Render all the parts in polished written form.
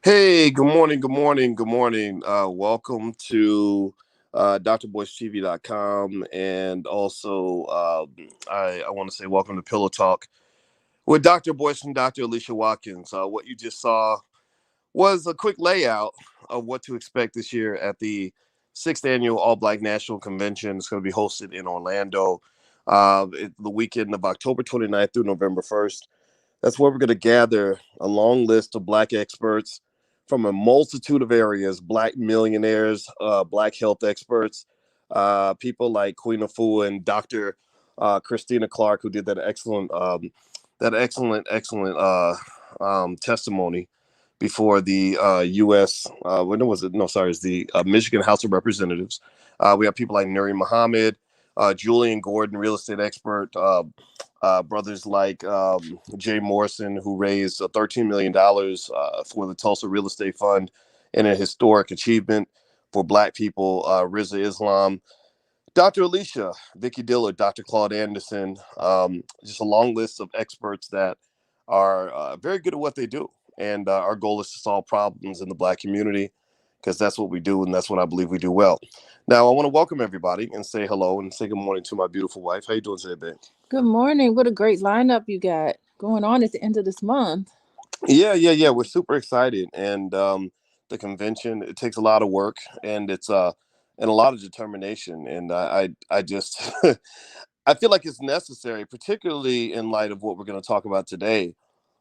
Hey, good morning, good morning, good morning. Welcome to drboycetv.com, and also I want to say welcome to Pillow Talk with Dr. Boyce and Dr. Alicia Watkins. What you just saw was a quick layout of what to expect this year at the 6th Annual All Black National Convention. It's going to be hosted in Orlando the weekend of October 29th through November 1st. That's where we're going to gather a long list of Black experts from a multitude of areas: Black millionaires, Black health experts, people like Queen Afua and Dr. Christina Clark, who did that excellent testimony before the U.S. When was it? No, sorry, it's the Michigan House of Representatives. We have people like Nuri Muhammad, Julian Gordon, real estate expert. Brothers like Jay Morrison, who raised $13 million for the Tulsa Real Estate Fund in a historic achievement for Black people. Rizza Islam, Dr. Alicia, Vicky Dillard, Dr. Claude Anderson, just a long list of experts that are very good at what they do. And our goal is to solve problems in the Black community, because that's what we do, and that's what I believe we do well. Now, I want to welcome everybody and say hello and say good morning to my beautiful wife. How you doing today, babe? Good morning. What a great lineup you got going on at the end of this month. Yeah. We're super excited, and the convention, it takes a lot of work, and it's and a lot of determination, and I just I feel like it's necessary, particularly in light of what we're going to talk about today.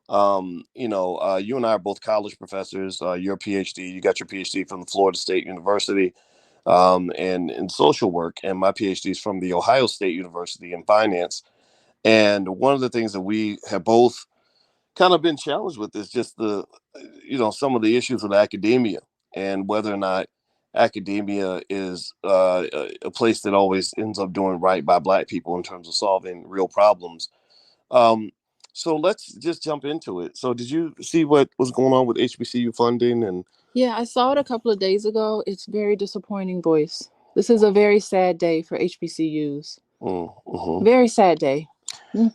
You and I are both college professors. You're a PhD. You got your PhD from the Florida State University, and in social work, and my PhD is from the Ohio State University in finance. And one of the things that we have both kind of been challenged with is just some of the issues with academia, and whether or not academia is a place that always ends up doing right by Black people in terms of solving real problems. um, so let's just jump into it. So did you see what was going on with HBCU funding? And Yeah, I saw it a couple of days ago. It's very disappointing, Boyce. This is a very sad day for HBCUs. mm-hmm. Very sad day.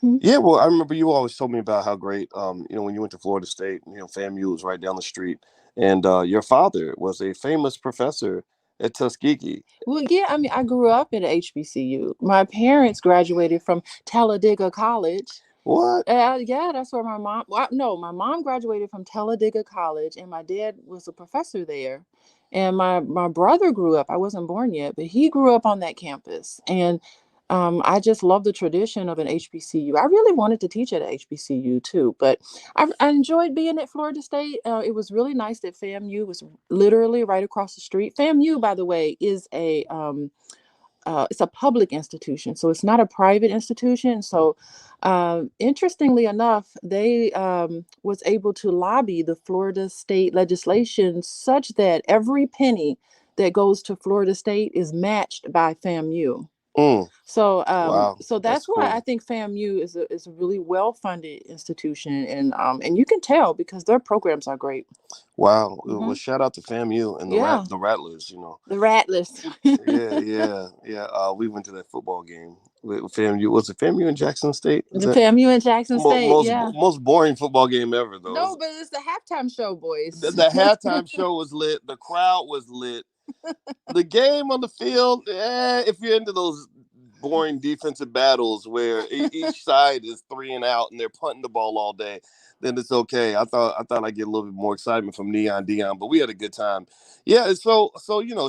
Yeah, well, I remember you always told me about how great, when you went to Florida State, FAMU was right down the street, and your father was a famous professor at Tuskegee. Well, yeah, I grew up at a HBCU. My parents graduated from Talladega College. What? Yeah, that's where my mom. Well, no, my mom graduated from Talladega College, and my dad was a professor there. And my brother grew up. I wasn't born yet, but he grew up on that campus. And I just love the tradition of an HBCU. I really wanted to teach at a HBCU too, but I enjoyed being at Florida State. It was really nice that FAMU was literally right across the street. FAMU, by the way, is it's a public institution, so it's not a private institution. So interestingly enough, they was able to lobby the Florida State legislation such that every penny that goes to Florida State is matched by FAMU. Mm, So, wow, so that's that's why I cool. think FAMU is a really well funded institution, and you can tell because their programs are great. Wow. Hmm. Well, shout out to FAMU and Yeah, the Rattlers. the Rattlers. Yeah. We went to that football game with FAMU. Was it FAMU in Jackson State? Is The that FAMU in Jackson State. most Yeah. most boring football game ever, though? No, but it's the halftime show, The, boys. the halftime show was lit. The crowd was lit. The game on the field, if you're into those boring defensive battles where each side is three and out and they're punting the ball all day, then it's okay. I thought I'd get a little bit more excitement from Neon Dion, but we had a good time. Yeah, so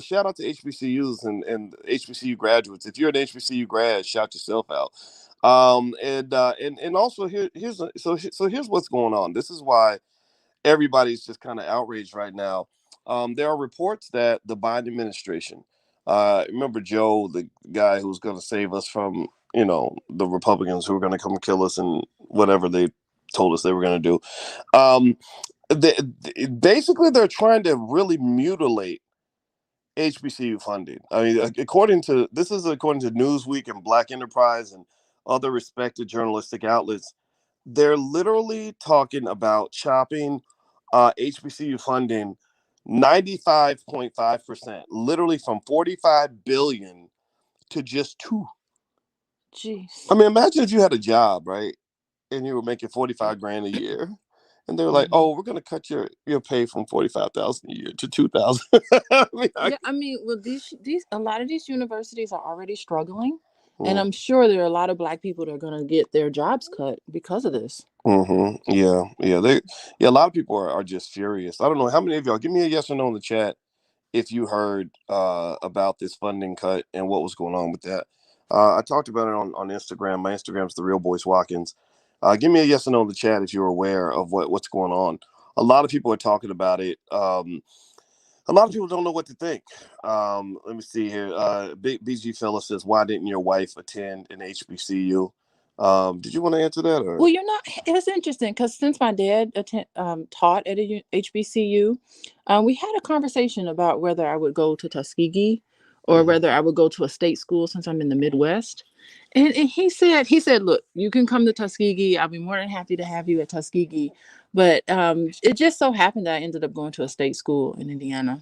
shout out to HBCUs and HBCU graduates. If you're an HBCU grad, shout yourself out. And also here's what's going on. This is why everybody's just kind of outraged right now. There are reports that the Biden administration, remember Joe, the guy who's going to save us from, the Republicans who are going to come kill us and whatever they told us they were going to do. Basically, they're trying to really mutilate HBCU funding. I mean, according to Newsweek and Black Enterprise and other respected journalistic outlets, they're literally talking about chopping HBCU funding 95.5%, literally from 45 billion to just 2. Jeez. I mean, imagine if you had a job, right? And you were making 45 grand a year, And they're like, Hmm. "Oh, we're gonna cut your pay from 45,000 a year to 2,000." I mean, Yeah, I mean, well, these a lot of these universities are already struggling, and mm, I'm sure there are a lot of Black people that are going to get their jobs cut because of this. yeah, yeah. A lot of people are just furious. I don't know how many of y'all. Give me a yes or no in the chat if you heard about this funding cut and what was going on with that. I talked about it on Instagram. My Instagram's the real Boyce Watkins. Give me a yes or no in the chat if you're aware of what's going on. A lot of people are talking about it. A lot of people don't know what to think. Let me see here. Big BG Fella says, "Why didn't your wife attend an HBCU?" Did you want to answer that or? Well, you're not. It's interesting because since my dad taught at a HBCU, we had a conversation about whether I would go to Tuskegee or Mhm. whether I would go to a state school since I'm in the Midwest. And he said, look, you can come to Tuskegee. I'll be more than happy to have you at Tuskegee. But it just so happened that I ended up going to a state school in Indiana.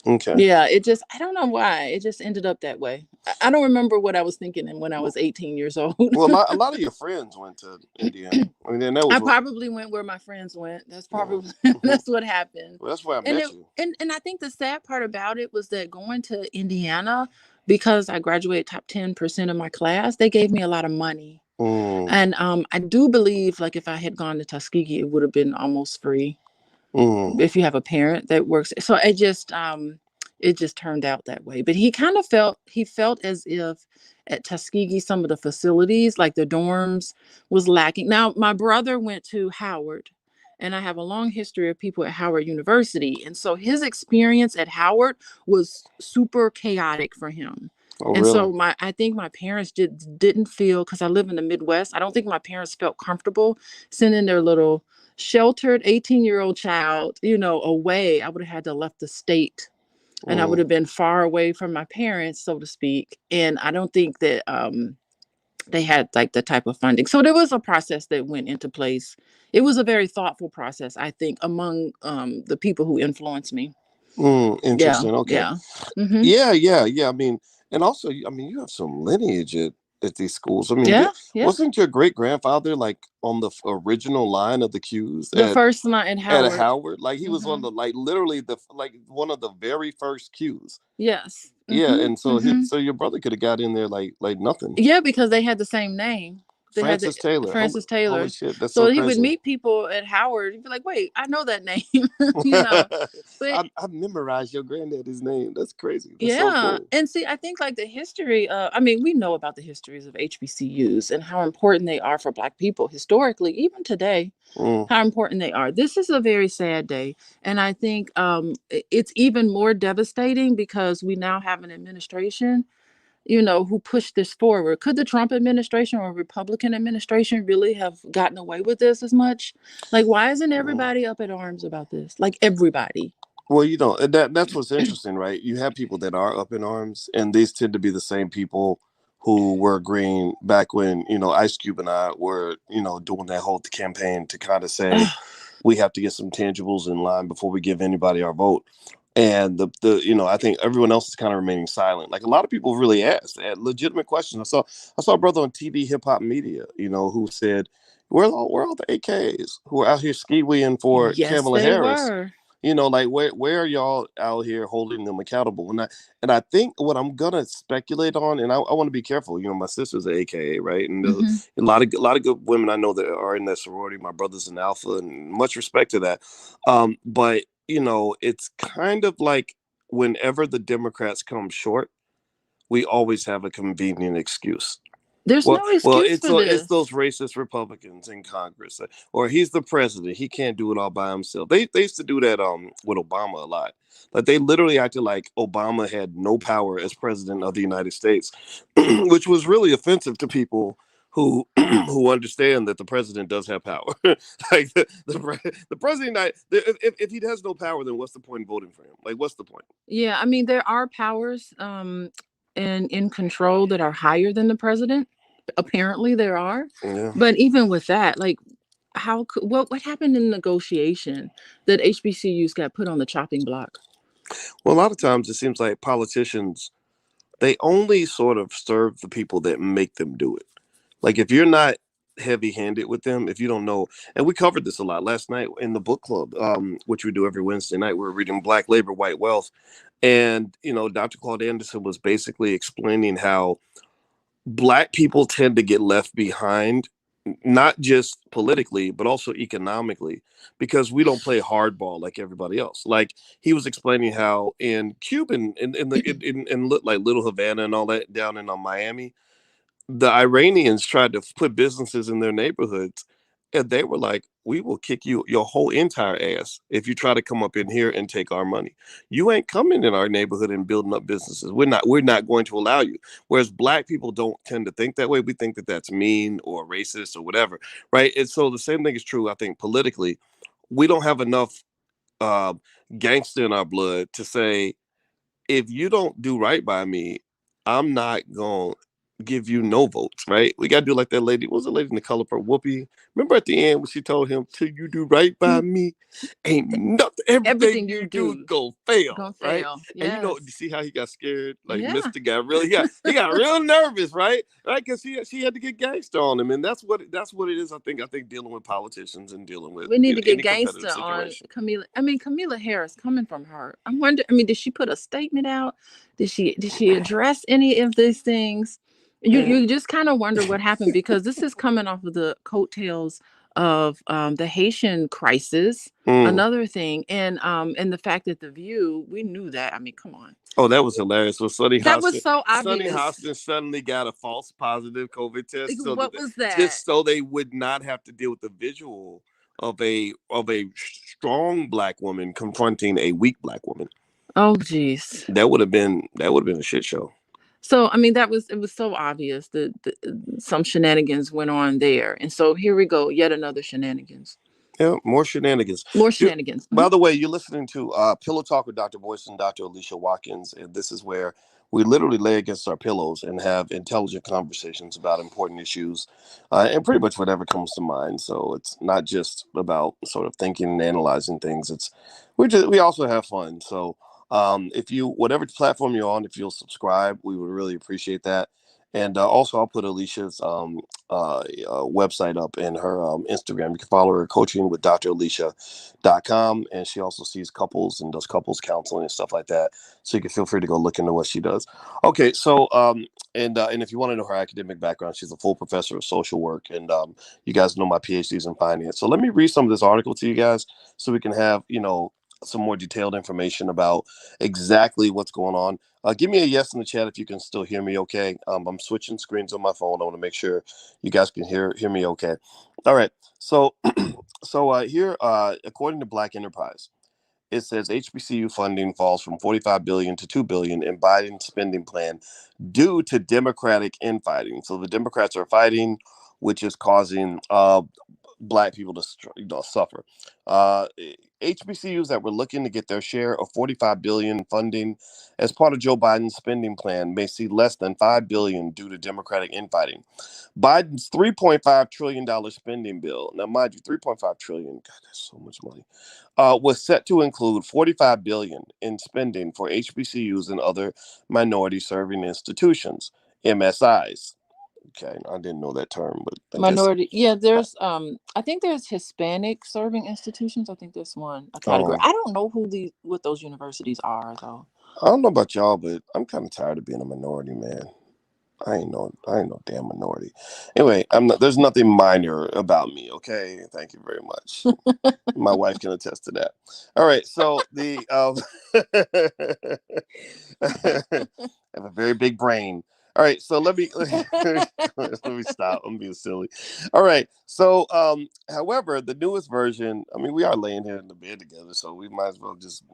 Okay. Yeah, I don't know why. It just ended up that way. I don't remember what I was thinking when I Well, was 18 years old. a lot of your friends went to Indiana. I mean, then that I was probably went where my friends went. That's yeah. probably Mhm. that's what happened. Well, that's where I And met it you. and I think the sad part about it was that going to Indiana, because I graduated top 10% of my class, they gave me a lot of money. Mm, And I do believe like if I had gone to Tuskegee, it would have been almost free mm, if you have a parent that works. So it just turned out that way. But he felt as if at Tuskegee some of the facilities like the dorms was lacking. Now my brother went to Howard, and I have a long history of people at Howard University, and so his experience at Howard was super chaotic for him. oh, And really? so I think my parents didn't feel, because I live in the Midwest, I don't think my parents felt comfortable sending their little sheltered 18-year-old child, away. I would have had to left the state, and I would Mm, have been far away from my parents, so to speak. And I don't think that they had like the type of funding. So there was a process that went into place. It was a very thoughtful process, I think, among the people who influenced me. Yeah, interesting. Okay. yeah. Hmm. Yeah, yeah, yeah. I mean, and also, I mean, you have some lineage at these schools. I mean, Yeah, yeah. wasn't your great grandfather like on the original line of the Qs The first one at at Howard. Howard? Like he was one of Hmm. the like literally like one of the very first Qs. Yes. Yeah, Hmm. and so Hmm. so your brother could have got in there like nothing. Yeah, because they had the same name. They had the Francis Taylor. Francis Holy Taylor. shit, that's So so he would crazy. meet people at Howard. He'd be like, "Wait, I know that name," you know. But I memorized your granddaddy's name. That's crazy. That's so yeah, cool. and see, I think like the history. I mean, we know about the histories of HBCUs and how important they are for Black people historically, even today. Mm, How important they are. This is a very sad day, and I think it's even more devastating because we now have an administration who pushed this forward. Could the Trump administration or Republican administration really have gotten away with this as much? Like, why isn't mm. everybody up in arms about this? Like, everybody. Well, that's what's interesting, right? You have people that are up in arms, and these tend to be the same people who were agreeing back when Ice Cube and I were doing that whole campaign to kind of say we have to get some tangibles in line before we give anybody our vote. And the I think everyone else is kind of remaining silent. Like a lot of people really asked, they had legitimate questions. I saw a brother on TV Hip Hop Media, who said, where are all the AKs who are out here skiweeing for Yes, Kamala they Harris? were. Like where are y'all out here holding them accountable? And I think what I'm gonna speculate on, and I want to be careful. My sister's an AKA, right? And Hmm. a lot of good women I know that are in that sorority. My brother's an alpha, and much respect to that. But it's kind of like whenever the Democrats come short, we always have a convenient excuse. There's Well, no well, excuse for it's those this. racist Republicans in Congress, or he's the president. He can't do it all by himself. They used to do that with Obama a lot. Like they literally acted like Obama had no power as president of the United States, which was really offensive to people who who understand that the president does have power. Like the president, if he has no power, then what's the point in voting for him? Like, what's the point? Yeah, I mean, there are powers in control that are higher than the president. Apparently, there are. Yeah. But even with that, like, what happened in negotiation that HBCUs got put on the chopping block? Well, a lot of times it seems like politicians, they only sort of serve the people that make them do it. Like if you're not heavy-handed with them. If you don't know, and we covered this a lot last night in the book club, which we do every Wednesday night. We're reading Black Labor, White Wealth, and Dr. Claude Anderson was basically explaining how Black people tend to get left behind, not just politically but also economically, because we don't play hardball like everybody else. Like, he was explaining how in Cuban in like Little Havana and all that down in Miami, the Iranians tried to put businesses in their neighborhoods, and they were like, "We will kick your whole entire ass if you try to come up in here and take our money. You ain't coming in our neighborhood and building up businesses. We're not going to allow you." Whereas Black people don't tend to think that way. We think that that's mean or racist or whatever, right? And so the same thing is true, I think, politically. We don't have enough uh, gangster in our blood to say, if you don't do right by me, I'm not gonna give you no votes, right? We gotta do like that lady. What was the lady in The Color Purple? Whoopi. Remember at the end when she told him, "Till you do right by me, ain't nothing. Everything Everything you you do do go fail," gonna right? fail. And you Yes. see how he got scared? Like, Yeah. Mister got really, he got real nervous, right? Right? Because she had to get gangster on him, and that's what it is. I think dealing with politicians and dealing with We need to get any competitive gangster on situation. Camila. I mean, Camila Harris, coming from her. I wonder. I mean, did she put a statement out? Did she address any of these things? You just kind of wonder what happened, because this is coming off of the coattails of the Haitian crisis. Mm. Another thing, and the fact that the View, we knew that. I mean, come on, Oh, that was hilarious. So that was so Sonny obvious. Hoskins suddenly got a false positive COVID Like, test, what was that? just so they would not have to deal with the visual of a strong Black woman confronting a weak Black woman. Oh, geez. That would have been a shit show. So I mean, it was so obvious that some shenanigans went on there, and so here we go, yet another shenanigans, Yeah, more shenanigans. more You, shenanigans. by the way, you're listening to Pillow Talk with Dr. Boyce and Dr. Alicia Watkins, and this is where we literally lay against our pillows and have intelligent conversations about important issues, and pretty much whatever comes to mind. So it's not just about sort of thinking and analyzing things. We also have fun. So if you, whatever platform you're on, if you'll subscribe, we would really appreciate that. And also, I'll put Alicia's website up in her Instagram. You can follow her, coaching with Dr. Alicia.com. And she also sees couples and does couples counseling and stuff like that. So you can feel free to go look into what she does. Okay, so and if you want to know her academic background, she's a full professor of social work, and you guys know my PhD's in finance. So let me read some of this article to you guys, so we can have some more detailed information about exactly what's going on. Give me a yes in the chat if you can still hear me okay. I'm switching screens on my phone. I want to make sure you guys can hear me okay. All right. So here, according to Black Enterprise, it says HBCU funding falls from 45 billion to 2 billion in Biden's spending plan due to Democratic infighting. So the Democrats are fighting, which is causing Black people to suffer. HBCUs that were looking to get their share of 45 billion funding as part of Joe Biden's spending plan may see less than 5 billion due to Democratic infighting. Biden's $3.5 trillion spending bill, now mind you, 3.5 trillion, God, that's so much money, was set to include 45 billion in spending for HBCUs and other minority serving institutions, MSIs. Okay, I didn't know that term, but I guess. Minority, yeah. There's I think there's Hispanic serving institutions. I think there's one a category. Um, I don't know what those universities are though. I don't know about y'all, but I'm kind of tired of being a minority, man. I ain't no damn minority. Anyway, I'm not. There's nothing minor about me. Okay, thank you very much. My wife can attest to that. All right, so I have a very big brain. All right, so let me stop. I'm being silly. All right, so however, the newest version. I mean, we are laying here in the bed together, so we might as well just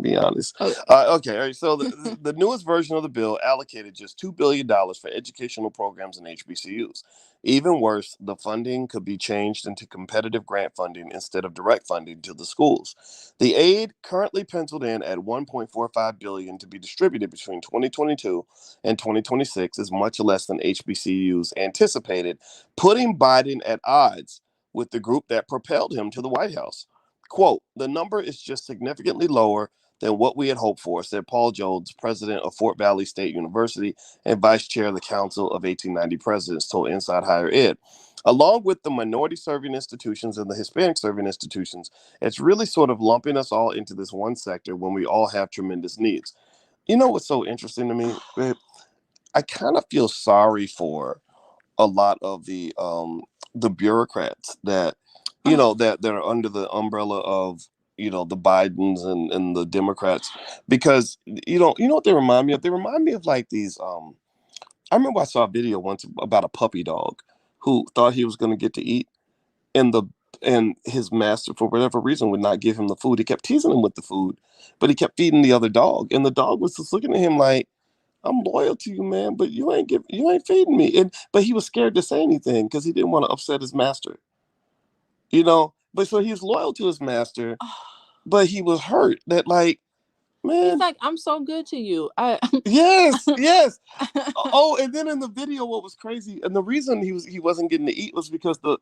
be honest. Oh, Okay, all right. So the newest version of the bill allocated just $2 billion for educational programs in HBCUs. Even worse, the funding could be changed into competitive grant funding instead of direct funding to the schools. The aid, currently penciled in at 1.45 billion to be distributed between 2022 and 2026, is much less than HBCUs anticipated, putting Biden at odds with the group that propelled him to the White House. quote, "The number is just significantly lower than what we had hoped for," said Paul Jones, president of Fort Valley State University and vice chair of the Council of 1890 Presidents, told Inside Higher Ed. Along with the minority serving institutions and the Hispanic serving institutions, it's really sort of lumping us all into this one sector when we all have tremendous needs. You know what's so interesting to me, babe? I kind of feel sorry for a lot of the bureaucrats that that are under the umbrella of the Bidens and the Democrats, because you know what they remind me of? They remind me of like these I remember I saw a video once about a puppy dog who thought he was going to get to eat, and the and his master, for whatever reason, would not give him the food. He kept teasing him with the food, but he kept feeding the other dog, and the dog was just looking at him like, "I'm loyal to you, man, but you ain't feeding me." And but he was scared to say anything because he didn't want to upset his master. But so he's loyal to his master, but he was hurt that, like, He's man, like, I'm so good to you. yes, yes. Oh, and then in the video, what was crazy, and the reason he wasn't getting to eat was because the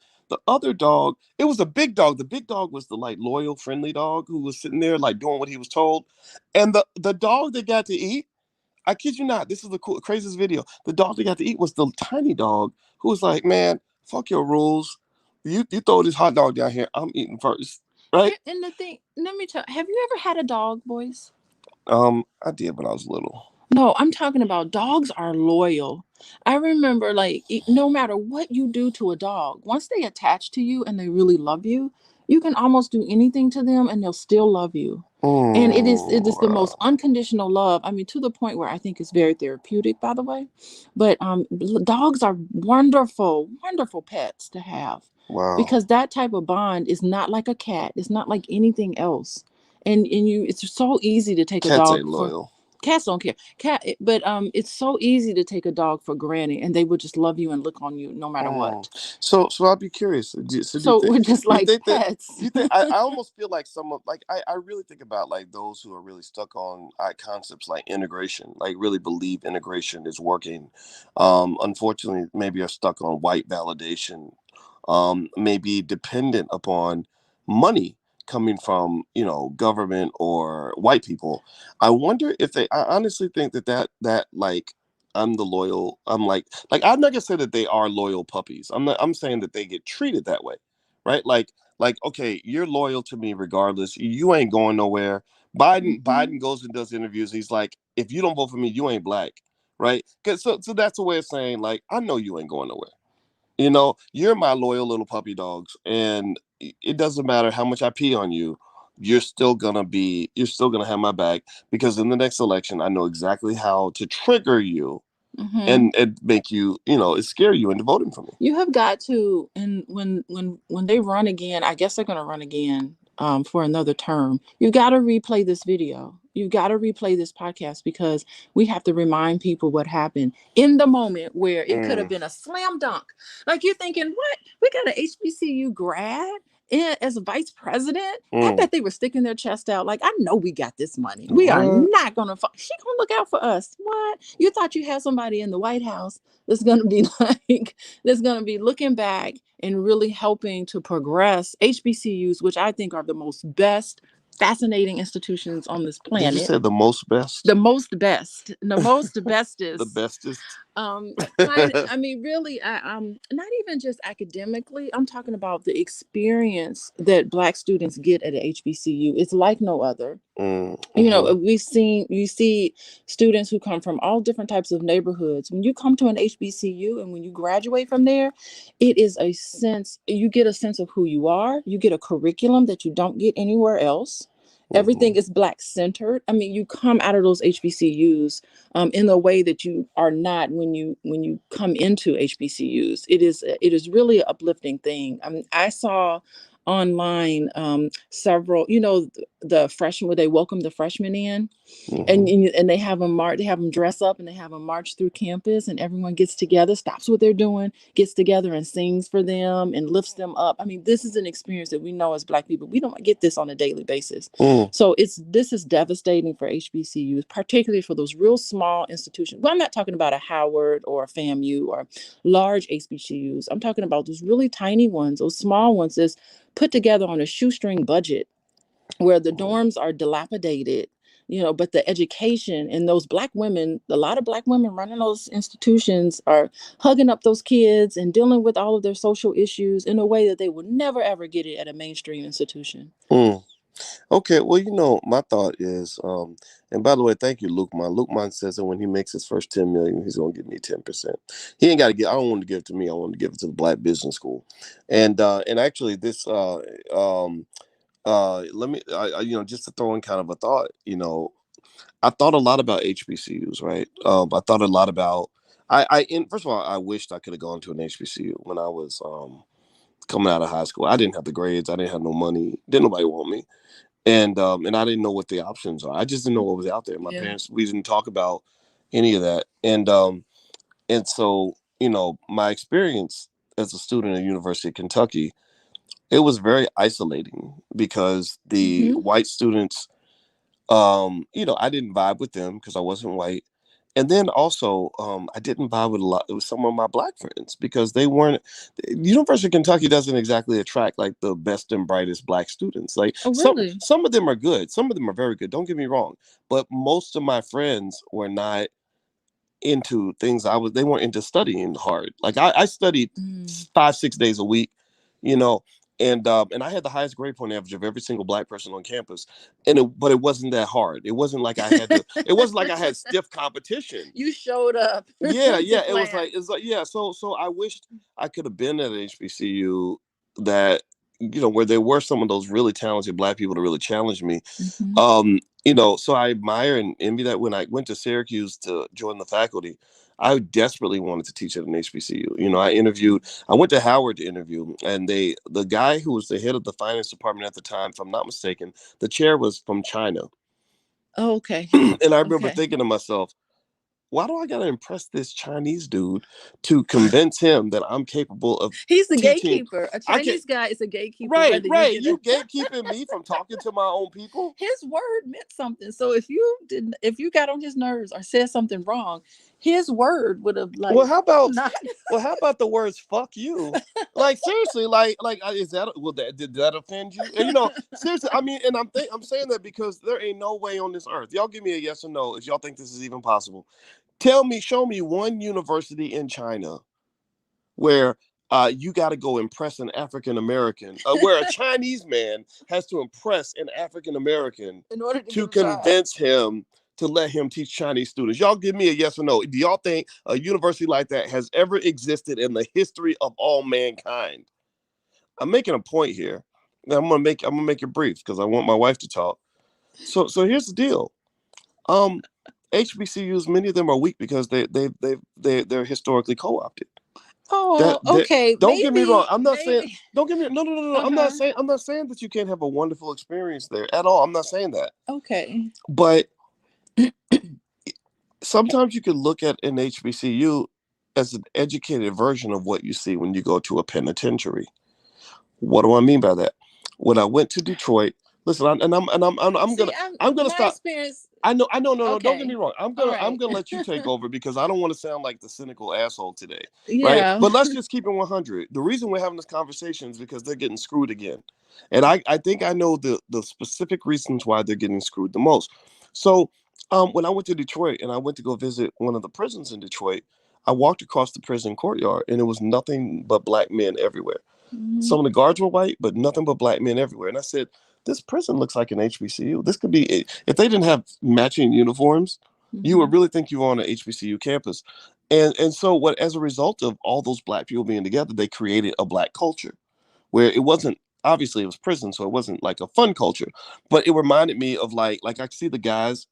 other dog, it was a big dog. The big dog was the like loyal, friendly dog who was sitting there like doing what he was told, and the dog that got to eat, I kid you not, this is the craziest video. The dog that got to eat was the tiny dog who was like, "Man, fuck your rules. You throw this hot dog down here. I'm eating first, right?" And the thing, let me tell. Have you ever had a dog, Boyce? I did when I was little. No, I'm talking about dogs are loyal. I remember, like, no matter what you do to a dog, once they attach to you and they really love you, you can almost do anything to them and they'll still love you. And it is the most Mm, unconditional love. I mean, to the point where I think it's very therapeutic, by the way. But dogs are wonderful, wonderful pets to have, wow. because that type of bond is not like a cat. It's not like anything else. And it's so easy to take a Cats dog ain't for. loyal. Cats don't care. But it's so easy to take a dog for granted, and they would just love you and look on you no matter Mm. what. So I'll be curious. Do you So think we're just like that pets. you think I almost feel like some of like I really think about like those who are really stuck on concepts like integration, like really believe integration is working. Unfortunately, maybe are stuck on white validation. Maybe dependent upon money coming from government or white people. I wonder if I honestly think that like I'm the loyal. I'm not gonna say that they are loyal puppies. I'm saying that they get treated that way, right? Like okay, you're loyal to me regardless. You ain't going nowhere. Hmm. Biden goes and does interviews. He's like, if you don't vote for me, you ain't black, right? Cause so that's a way of saying like I know you ain't going nowhere. You're my loyal little puppy dogs, and it doesn't matter how much I pee on you. You're still gonna have my back because in the next election, I know exactly how to trigger you Hmm. and make you, it scare you into voting for me. You have got to, and when they run again, I guess they're going to run again for another term. You got to replay this video. You got to replay this podcast, because we have to remind people what happened in the moment where it could have Mm, been a slam dunk. Like, you're thinking, what? We got an HBCU grad as a vice president. I mm. bet they were sticking their chest out like, I know we got this money. We are What? not going to. She going to look out for us. What? You thought you had somebody in the White House that's going to be like, that's going to be looking back and really helping to progress HBCUs, which I think are the most best, fascinating institutions on this Did you planet. say the most best? The most best, the most The bestest. bestest? I mean, really, not even just academically. I'm talking about the experience that Black students get at a HBCU. It's like no other. Mm-hmm. You see students who come from all different types of neighborhoods. When you come to an HBCU and when you graduate from there, it is a sense, you get a sense of who you are. You get a curriculum that you don't get anywhere else. Mm-hmm. Everything is Black centered. I mean, you come out of those HBCUs in the way that you are not when you come into HBCUs. It is really an uplifting thing. I mean, I saw online several, the freshmen, where they welcome the freshmen in, and Mm-hmm. and they have them dress up and they have them march through campus, and everyone gets together, stops what they're doing, gets together and sings for them and lifts them up. I mean, this is an experience that we know as Black people we don't get this on a daily basis. Mm. So this is devastating for HBCUs, particularly for those real small institutions. Well, I'm not talking about a Howard or a FAMU or large HBCUs. I'm talking about those really tiny ones, those small ones that's put together on a shoestring budget. where the dorms are dilapidated, but the education, and those black women, a lot of black women running those institutions are hugging up those kids and dealing with all of their social issues in a way that they would never ever get it at a mainstream institution. Mm. Okay, well, my thought is, and by the way, thank you, Lukeman. Lukeman says that when he makes his first 10 million, he's gonna give me 10%. He ain't got to get. I don't want to give it to me. I want to give it to the Black Business School, and actually this let me just to throw in kind of a thought. I thought a lot about HBCUs, right? I thought a lot about. First of all, I wished I could have gone to an HBCU when I was coming out of high school. I didn't have the grades. I didn't have no money. Didn't nobody want me. And I didn't know what the options are. I just didn't know what was out there. My parents, we didn't talk about any of that. And so, my experience as a student at University of Kentucky, it was very isolating because the white students, I didn't vibe with them because I wasn't white. And then also, I didn't vibe with a lot with some of my black friends because they weren't. University of Kentucky doesn't exactly attract like the best and brightest black students. Like some of them are good, some of them are very good. Don't get me wrong, but most of my friends were not into things they weren't into studying hard. Like I studied 5-6 days a week, you know, and I had the highest grade point average of every single black person on campus. But it wasn't that hard. It wasn't like I had to it wasn't like I had stiff competition. You showed up. Yeah, it was like yeah. So I wished I could have been at an HBCU that where there were some of those really talented black people to really challenge me. So I admire and envy that. When I went to Syracuse to join the faculty, I desperately wanted to teach at an HBCU. I went to Howard to interview, and the guy who was the head of the finance department at the time, if I'm not mistaken, the chair was from China. Oh, okay. And I remember thinking to myself, why do I gotta impress this Chinese dude to convince him that I'm capable of He's the teaching? gatekeeper. A Chinese guy is a gatekeeper. Right. You gatekeeping me from talking to my own people? His word meant something. So if you got on his nerves or said something wrong, his word would have Well, how about the words "fuck you"? Like seriously, is that did that offend you? And, seriously, I mean, and I'm saying that because there ain't no way on this earth. Y'all give me a yes or no if y'all think this is even possible. Show me one university in China where you got to go impress an African American, where a Chinese man has to impress an African American in order to convince him to let him teach Chinese students. Y'all give me a yes or no. Do y'all think a university like that has ever existed in the history of all mankind? I'm making a point here. I'm gonna make it brief because I want my wife to talk. So here's the deal. HBCUs, many of them are weak because they're historically co-opted. Oh, okay. Don't get me wrong. I'm not saying. Don't get me. No. I'm not saying that you can't have a wonderful experience there at all. I'm not saying that. Okay. But sometimes you can look at an HBCU as an educated version of what you see when you go to a penitentiary. What do I mean by that? When I went to Detroit, listen, I'm gonna stop. Experience. I know. No. Don't get me wrong. I'm gonna let you take over because I don't want to sound like the cynical asshole today, right? But let's just keep it 100. The reason we're having this conversation is because they're getting screwed again, and I think I know the specific reasons why they're getting screwed the most. So, when I went to Detroit and I went to go visit one of the prisons in Detroit, I walked across the prison courtyard and it was nothing but black men everywhere. Some of the guards were white, but nothing but black men everywhere. And I said, this prison looks like an HBCU. This could be, if they didn't have matching uniforms, you would really think you were on an HBCU campus. And so as a result of all those black people being together, they created a black culture where it wasn't, obviously it was prison, so it wasn't like a fun culture, but it reminded me of like I see the guys,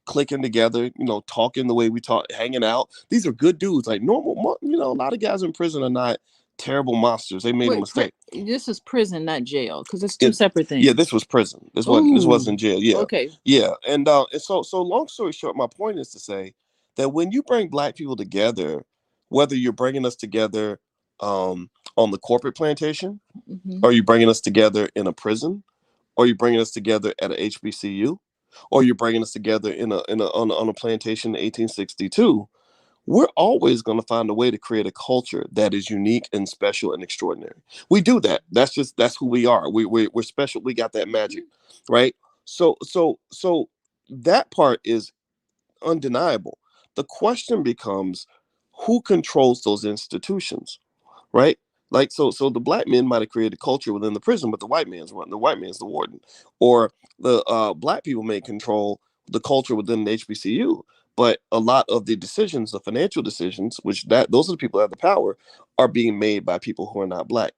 clicking together, talking the way we talk, hanging out. These are good dudes, like normal, a lot of guys in prison are not terrible monsters. They made a mistake. This is prison, not jail, because it's two separate things. Yeah, this was prison. This wasn't jail. Yeah. Okay. Yeah, and so long story short, my point is to say that when you bring black people together, whether you're bringing us together on the corporate plantation, or you bringing us together in a prison, or you bringing us together at a HBCU, or you're bringing us together on a plantation in 1862. we're always going to find a way to create a culture that is unique and special and extraordinary. We do that. That's who we are. We're special. We got that magic, right? So that part is undeniable. The question becomes, who controls those institutions, right? Like, so the black men might have created culture within the prison, but the white man's the warden, or the black people may control the culture within the HBCU. But a lot of the decisions, the financial decisions, which that those are the people that have the power, are being made by people who are not black,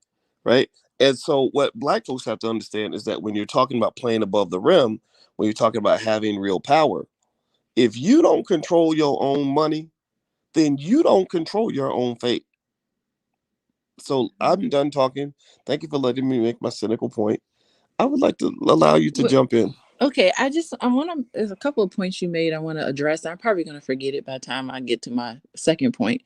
right? And so what black folks have to understand is that when you're talking about playing above the rim, when you're talking about having real power, if you don't control your own money, then you don't control your own fate. So I'm done talking. Thank you for letting me make my cynical point. I would like to allow you to Wh- jump in. Okay, I want to. There's a couple of points you made I want to address. I'm probably going to forget it by the time I get to my second point,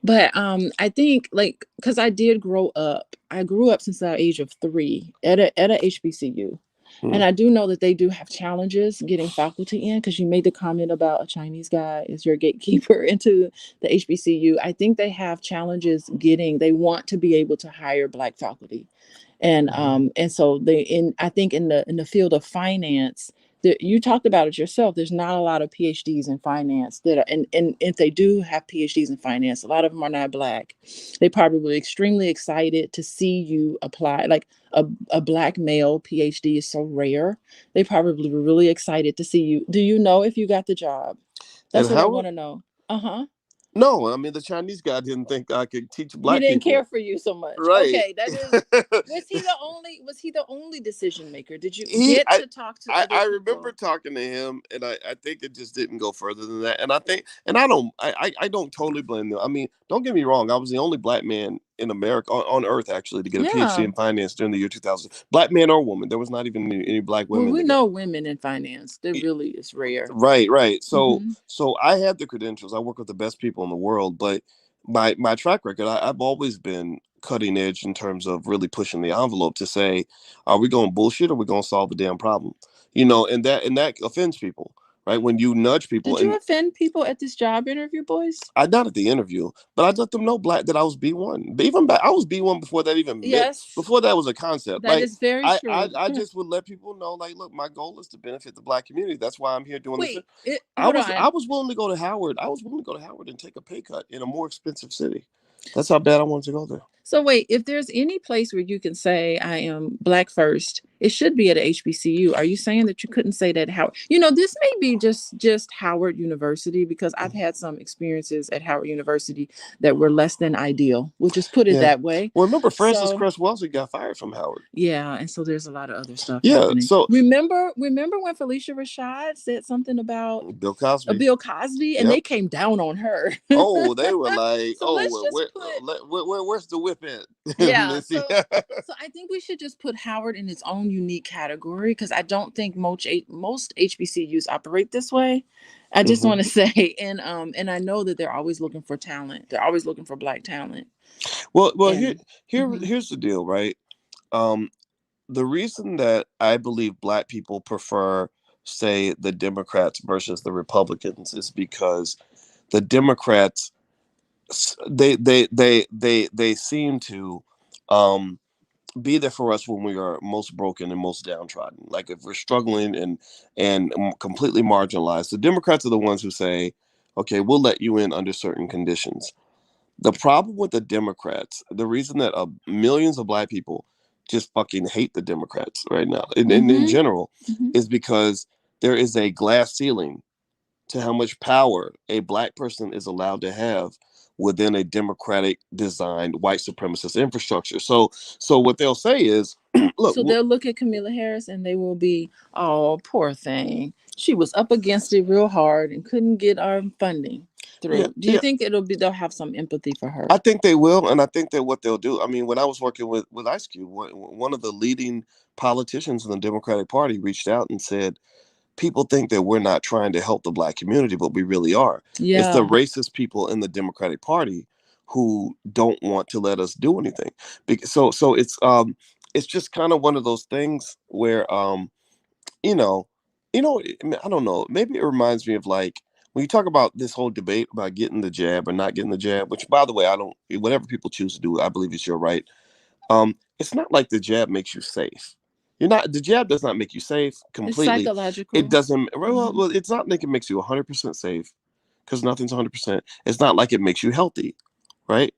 but I think like because I did grow up. I grew up since the age of 3 at a HBCU, Hmm. and I do know that they do have challenges getting faculty in. Because you made the comment about a Chinese guy is your gatekeeper into the HBCU. I think they have challenges getting. They want to be able to hire black faculty, and so they in I think in the field of finance, you talked about it yourself. There's not a lot of PhDs in finance that are, and if they do have PhDs in finance, a lot of them are not black. They probably extremely excited to see you apply. Like a black male PhD is so rare. They probably were really excited to see you. Do you know if you got the job? And That's what I Howard? want to know. Uh-huh. No, I mean the Chinese guy didn't think I could teach He black didn't care people. for you so much. Right. Okay, that is. Was he the only decision maker? Did you he get to talk to other I remember people? talking to him, and I think it just didn't go further than that. And I think, and I don't totally blame them. I mean, don't get me wrong, I was the only black man in America, on earth actually, to get a PhD Yeah. in finance during the year 2000. Black man or woman, there was not even any black Well, women we that got. know women in finance. That really is rare. Right. So Mm-hmm. so I have the credentials. I work with the best people in the world, but my track record, I've always been cutting edge in terms of really pushing the envelope to say, are we going bullshit or are we going to solve the damn problem? And that offends people, right? When you nudge people, Did you and offend people at this job interview, boys? I not at the interview, but I let them know black that I was B1. Even back, I was B1 before that even meant, Yes, before that was a concept. that Like is very true. I just would let people know, like, look, my goal is to benefit the black community. That's why I'm here doing this. Wait, I hold was I on. was willing to go to Howard. I was willing to go to Howard and take a pay cut in a more expensive city. That's how bad I wanted to go there. So wait, if there's any place where you can say I am black first, it should be at a HBCU. Are you saying that you couldn't say that Howard? This may be just Howard University because I've had some experiences at Howard University that were less than ideal. We'll just put it Yeah. that way. Well, remember Francis So Cress Wellesley got fired from Howard. yeah, and so there's a lot of other stuff Yeah. happening. So Remember when Felicia Rashad said something about Bill Cosby. Bill Cosby and Yep. they came down on her. Oh, they were like, So oh, let's just put where's the whip at, yeah. Missy? So I think we should just put Howard in its own unique category because I don't think most HBCUs operate this way. I just Hmm. want to say, and I know that they're always looking for talent. They're always looking for black talent. Well, And mhm. here's the deal, right? Um, the reason that I believe black people prefer, say, the Democrats versus the Republicans is because the Democrats, they seem to um be there for us when we are most broken and most downtrodden. Like if we're struggling and completely marginalized, the Democrats are the ones who say, okay, we'll let you in under certain conditions. The problem with the Democrats, the reason that millions of black people just fucking hate the Democrats right now, in Mhm. general, Mhm. is because there is a glass ceiling to how much power a black person is allowed to have within a democratic designed white supremacist infrastructure. So what they'll say is, look, So they'll look at Camilla Harris and they will be, oh, poor thing. She was up against it real hard and couldn't get our funding yeah, through. Do you yeah, think they'll have some empathy for her? I think they will, and I think that what they'll do. I mean, when I was working with Ice Cube, one of the leading politicians in the Democratic Party reached out and said, people think that we're not trying to help the black community, but we really are. It's the Yeah. racist people in the Democratic Party who don't want to let us do anything. So it's just kind of one of those things where you know, I don't know. Maybe it reminds me of like when you talk about this whole debate about getting the jab or not getting the jab, which by the way, I don't, whatever people choose to do, I believe it's your right. It's not like the jab makes you safe. The jab does not make you safe It's completely. It psychological. doesn't, well, it's not like it makes you 100% safe because nothing's 100%. It's not like it makes you healthy, right?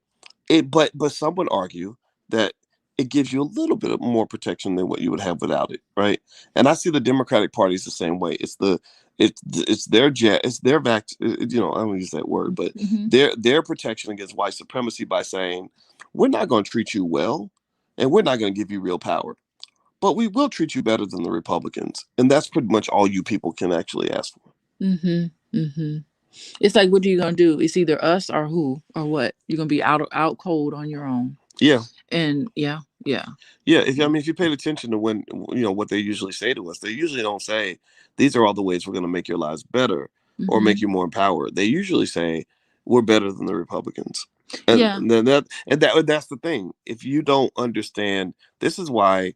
But some would argue that it gives you a little bit of more protection than what you would have without it, right? And I see the Democratic Party is the same way. It's their jet, it's their vac. I don't use that word, but Mm-hmm. their protection against white supremacy by saying we're not going to treat you well, and we're not going to give you real power, but we will treat you better than the Republicans, and that's pretty much all you people can actually ask for. Mm-hmm. Mm-hmm. It's like, what are you gonna do? It's either us or who or what. You're gonna be out cold on your own. Yeah, And yeah, yeah. yeah. If you paid attention to when what they usually say to us, they usually don't say these are all the ways we're going to make your lives better or Mm-hmm. make you more empowered. They usually say we're better than the Republicans, and Yeah. then that's the thing. If you don't understand, this is why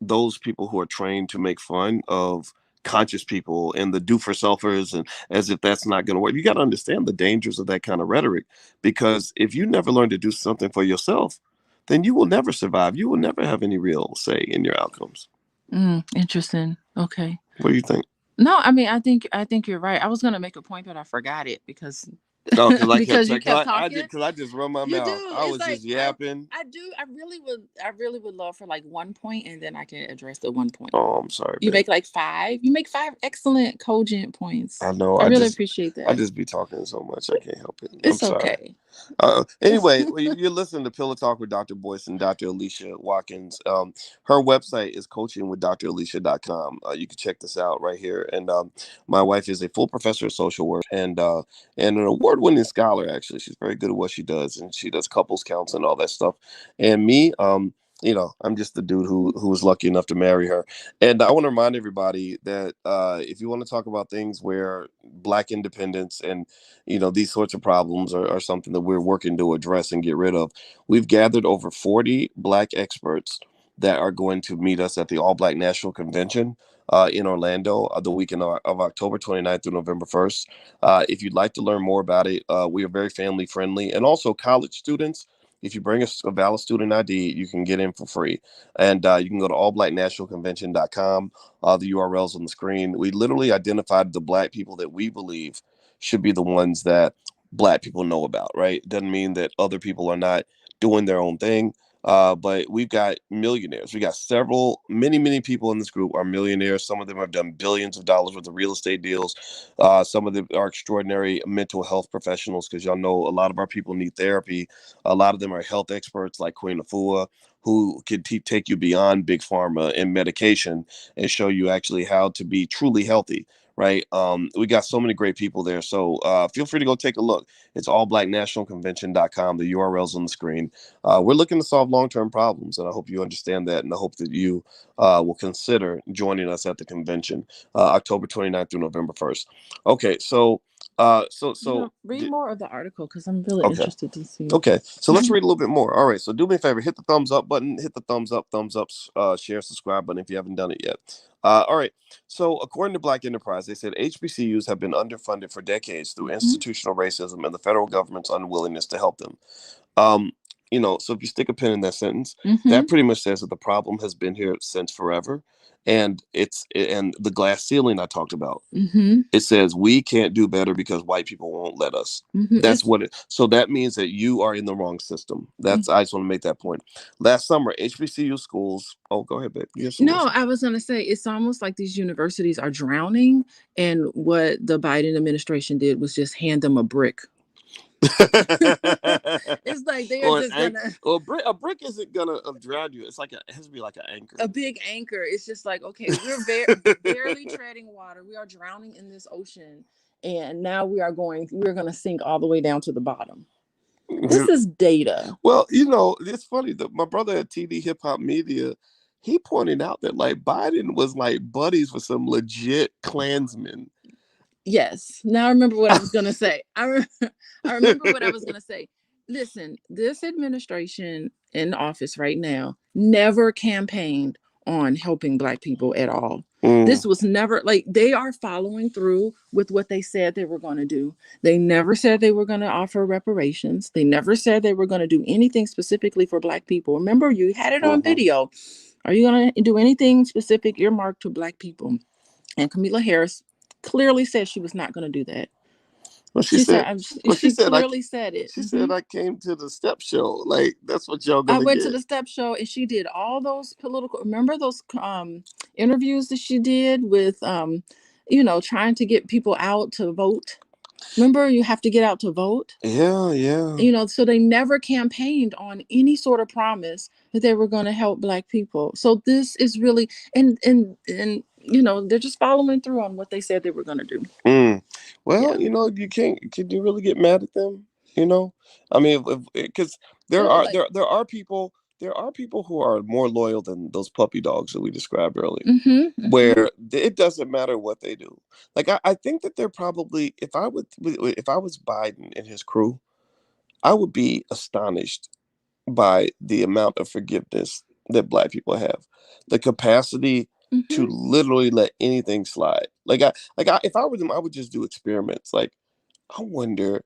those people who are trained to make fun of conscious people and the do for selfers and as if that's not going to work. You got to understand the dangers of that kind of rhetoric, because if you never learn to do something for yourself, then you will never survive. You will never have any real say in your outcomes. Interesting. Okay. What do you think? No, I mean, I think you're right. I was gonna make a point, but I forgot it because Oh, because I kept because you saying, kept I did, talking. because I just run my You mouth. do. I It's was like just yapping. I do. I really would love for like one point, and then I can address the one point. Oh, I'm sorry, You babe. make like five. You make five excellent, cogent points. I know. I really appreciate I that. just be talking so much. I can't help it. I'm It's sorry. okay. Anyway, well, you're listening to Pillow Talk with Dr. Boyce and Dr. Alicia Watkins. Her website is coachingwithdralicia.com. You can check this out right here. And my wife is a full professor of social work and an award-winning scholar. Actually, she's very good at what she does, and she does couples counseling and all that stuff. And me, I'm just the dude who was lucky enough to marry her. And I want to remind everybody that if you want to talk about things where Black independence and these sorts of problems are something that we're working to address and get rid of, we've gathered over 40 Black experts that are going to meet us at the All Black National Convention in Orlando the weekend of October 29th through November 1st. If you'd like to learn more about it, we are very family friendly, and also college students. If you bring a valid student ID, you can get in for free. And you can go to allblacknationalconvention.com. The URL's on the screen. We literally identified the Black people that we believe should be the ones that Black people know about, right? It doesn't mean that other people are not doing their own thing. But we've got millionaires. We got many people in this group are millionaires. Some of them have done billions of dollars worth of real estate deals. Some of them are extraordinary mental health professionals, because y'all know a lot of our people need therapy. A lot of them are health experts like Queen Afua, who can take you beyond big pharma and medication and show you actually how to be truly healthy. Right. We got so many great people there. So feel free to go take a look. It's allblacknationalconvention.com. The URL's on the screen. We're looking to solve long-term problems, and I hope you understand that. And I hope that you will consider joining us at the convention, October 29th through November 1st. Okay. So, Read more of the article because I'm really okay. interested to see. Okay, so let's read a little bit more. All right, so do me a favor, hit the thumbs up button, hit the thumbs up, share, subscribe button if you haven't done it yet. All right, so according to Black Enterprise, they said HBCUs have been underfunded for decades through institutional racism and the federal government's unwillingness to help them. Um, so if you stick a pin in that sentence, that pretty much says that the problem has been here since forever, and and the glass ceiling I talked about. It says we can't do better because white people won't let us. That's what it. So that means that you are in the wrong system. I just want to make that point. Last summer, HBCU schools. Oh, go ahead, babe. You have some more. No, I was gonna say it's almost like these universities are drowning, and what the Biden administration did was just hand them a brick. It's like they are or just gonna a brick isn't gonna drown you. It has to be like an anchor. a big anchor. It's just like, okay, we're barely treading water. We are drowning in this ocean, and now we're gonna sink all the way down to the bottom. This is data. Well, it's funny that my brother at TD Hip Hop Media, he pointed out that like Biden was like buddies with some legit Klansmen. Yes. Now I remember what I was going to say. I remember what I was going to say. Listen, this administration in office right now never campaigned on helping Black people at all. Mm. This was never like they are following through with what they said they were going to do. They never said they were going to offer reparations. They never said they were going to do anything specifically for Black people. Remember, you had it on Mm-hmm. video. Are you going to do anything specific earmarked to Black people? And Kamala Harris clearly said she was not going to do that. Well, she She said, said. Well, she she said. clearly said it. She said I came to the step show. Like that's what y'all I gonna went to get. the step show and she did all those political. Remember those interviews that she did with, trying to get people out to vote. Remember, you have to get out to vote. Yeah, yeah. So they never campaigned on any sort of promise that they were going to help Black people. So this is really and they're just following through on what they said they were going to do. Mm. Well, Yeah. you can't. Can you really get mad at them? You know, I mean, because there Well, are like, there are people who are more loyal than those puppy dogs that we described earlier. mm-hmm, mm-hmm. Where it doesn't matter what they do. Like I think that they're probably if I was Biden and his crew, I would be astonished by the amount of forgiveness that Black people have, the capacity to Mm-hmm. literally let anything slide. If I were them, I would just do experiments. Like, I wonder,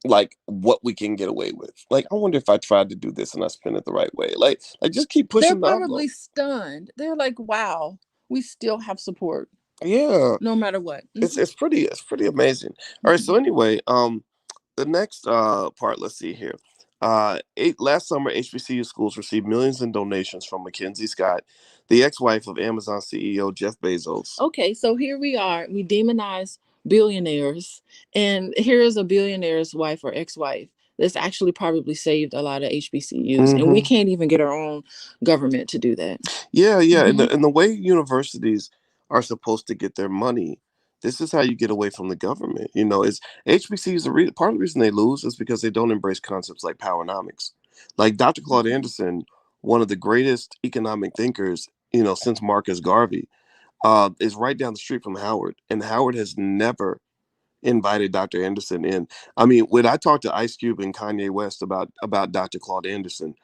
like, what we can get away with. Like, I wonder if I tried to do this and I spin it the right way. Like just keep They're pushing the probably envelope. stunned. They're like, wow, we still have support Yeah, no matter what. it's pretty amazing. All right, so Mm-hmm. anyway, the next part, let's see here. Last summer, HBCU schools received millions in donations from Mackenzie Scott, the ex-wife of Amazon CEO Jeff Bezos. Okay, so here we are. We demonize billionaires, and here is a billionaire's wife or ex-wife that's actually probably saved a lot of HBCUs, and we Hmm. can't even get our own government to do that. Yeah, yeah, and Mm-hmm. the way universities are supposed to get their money, this is how you get away from the government. Is HBCUs part of the reason they lose is because they don't embrace concepts like powernomics. Like Dr. Claude Anderson, one of the greatest economic thinkers, since Marcus Garvey, is right down the street from Howard, and Howard has never invited Dr. Anderson in. I mean, when I talked to Ice Cube and Kanye West about Dr. Claude Anderson,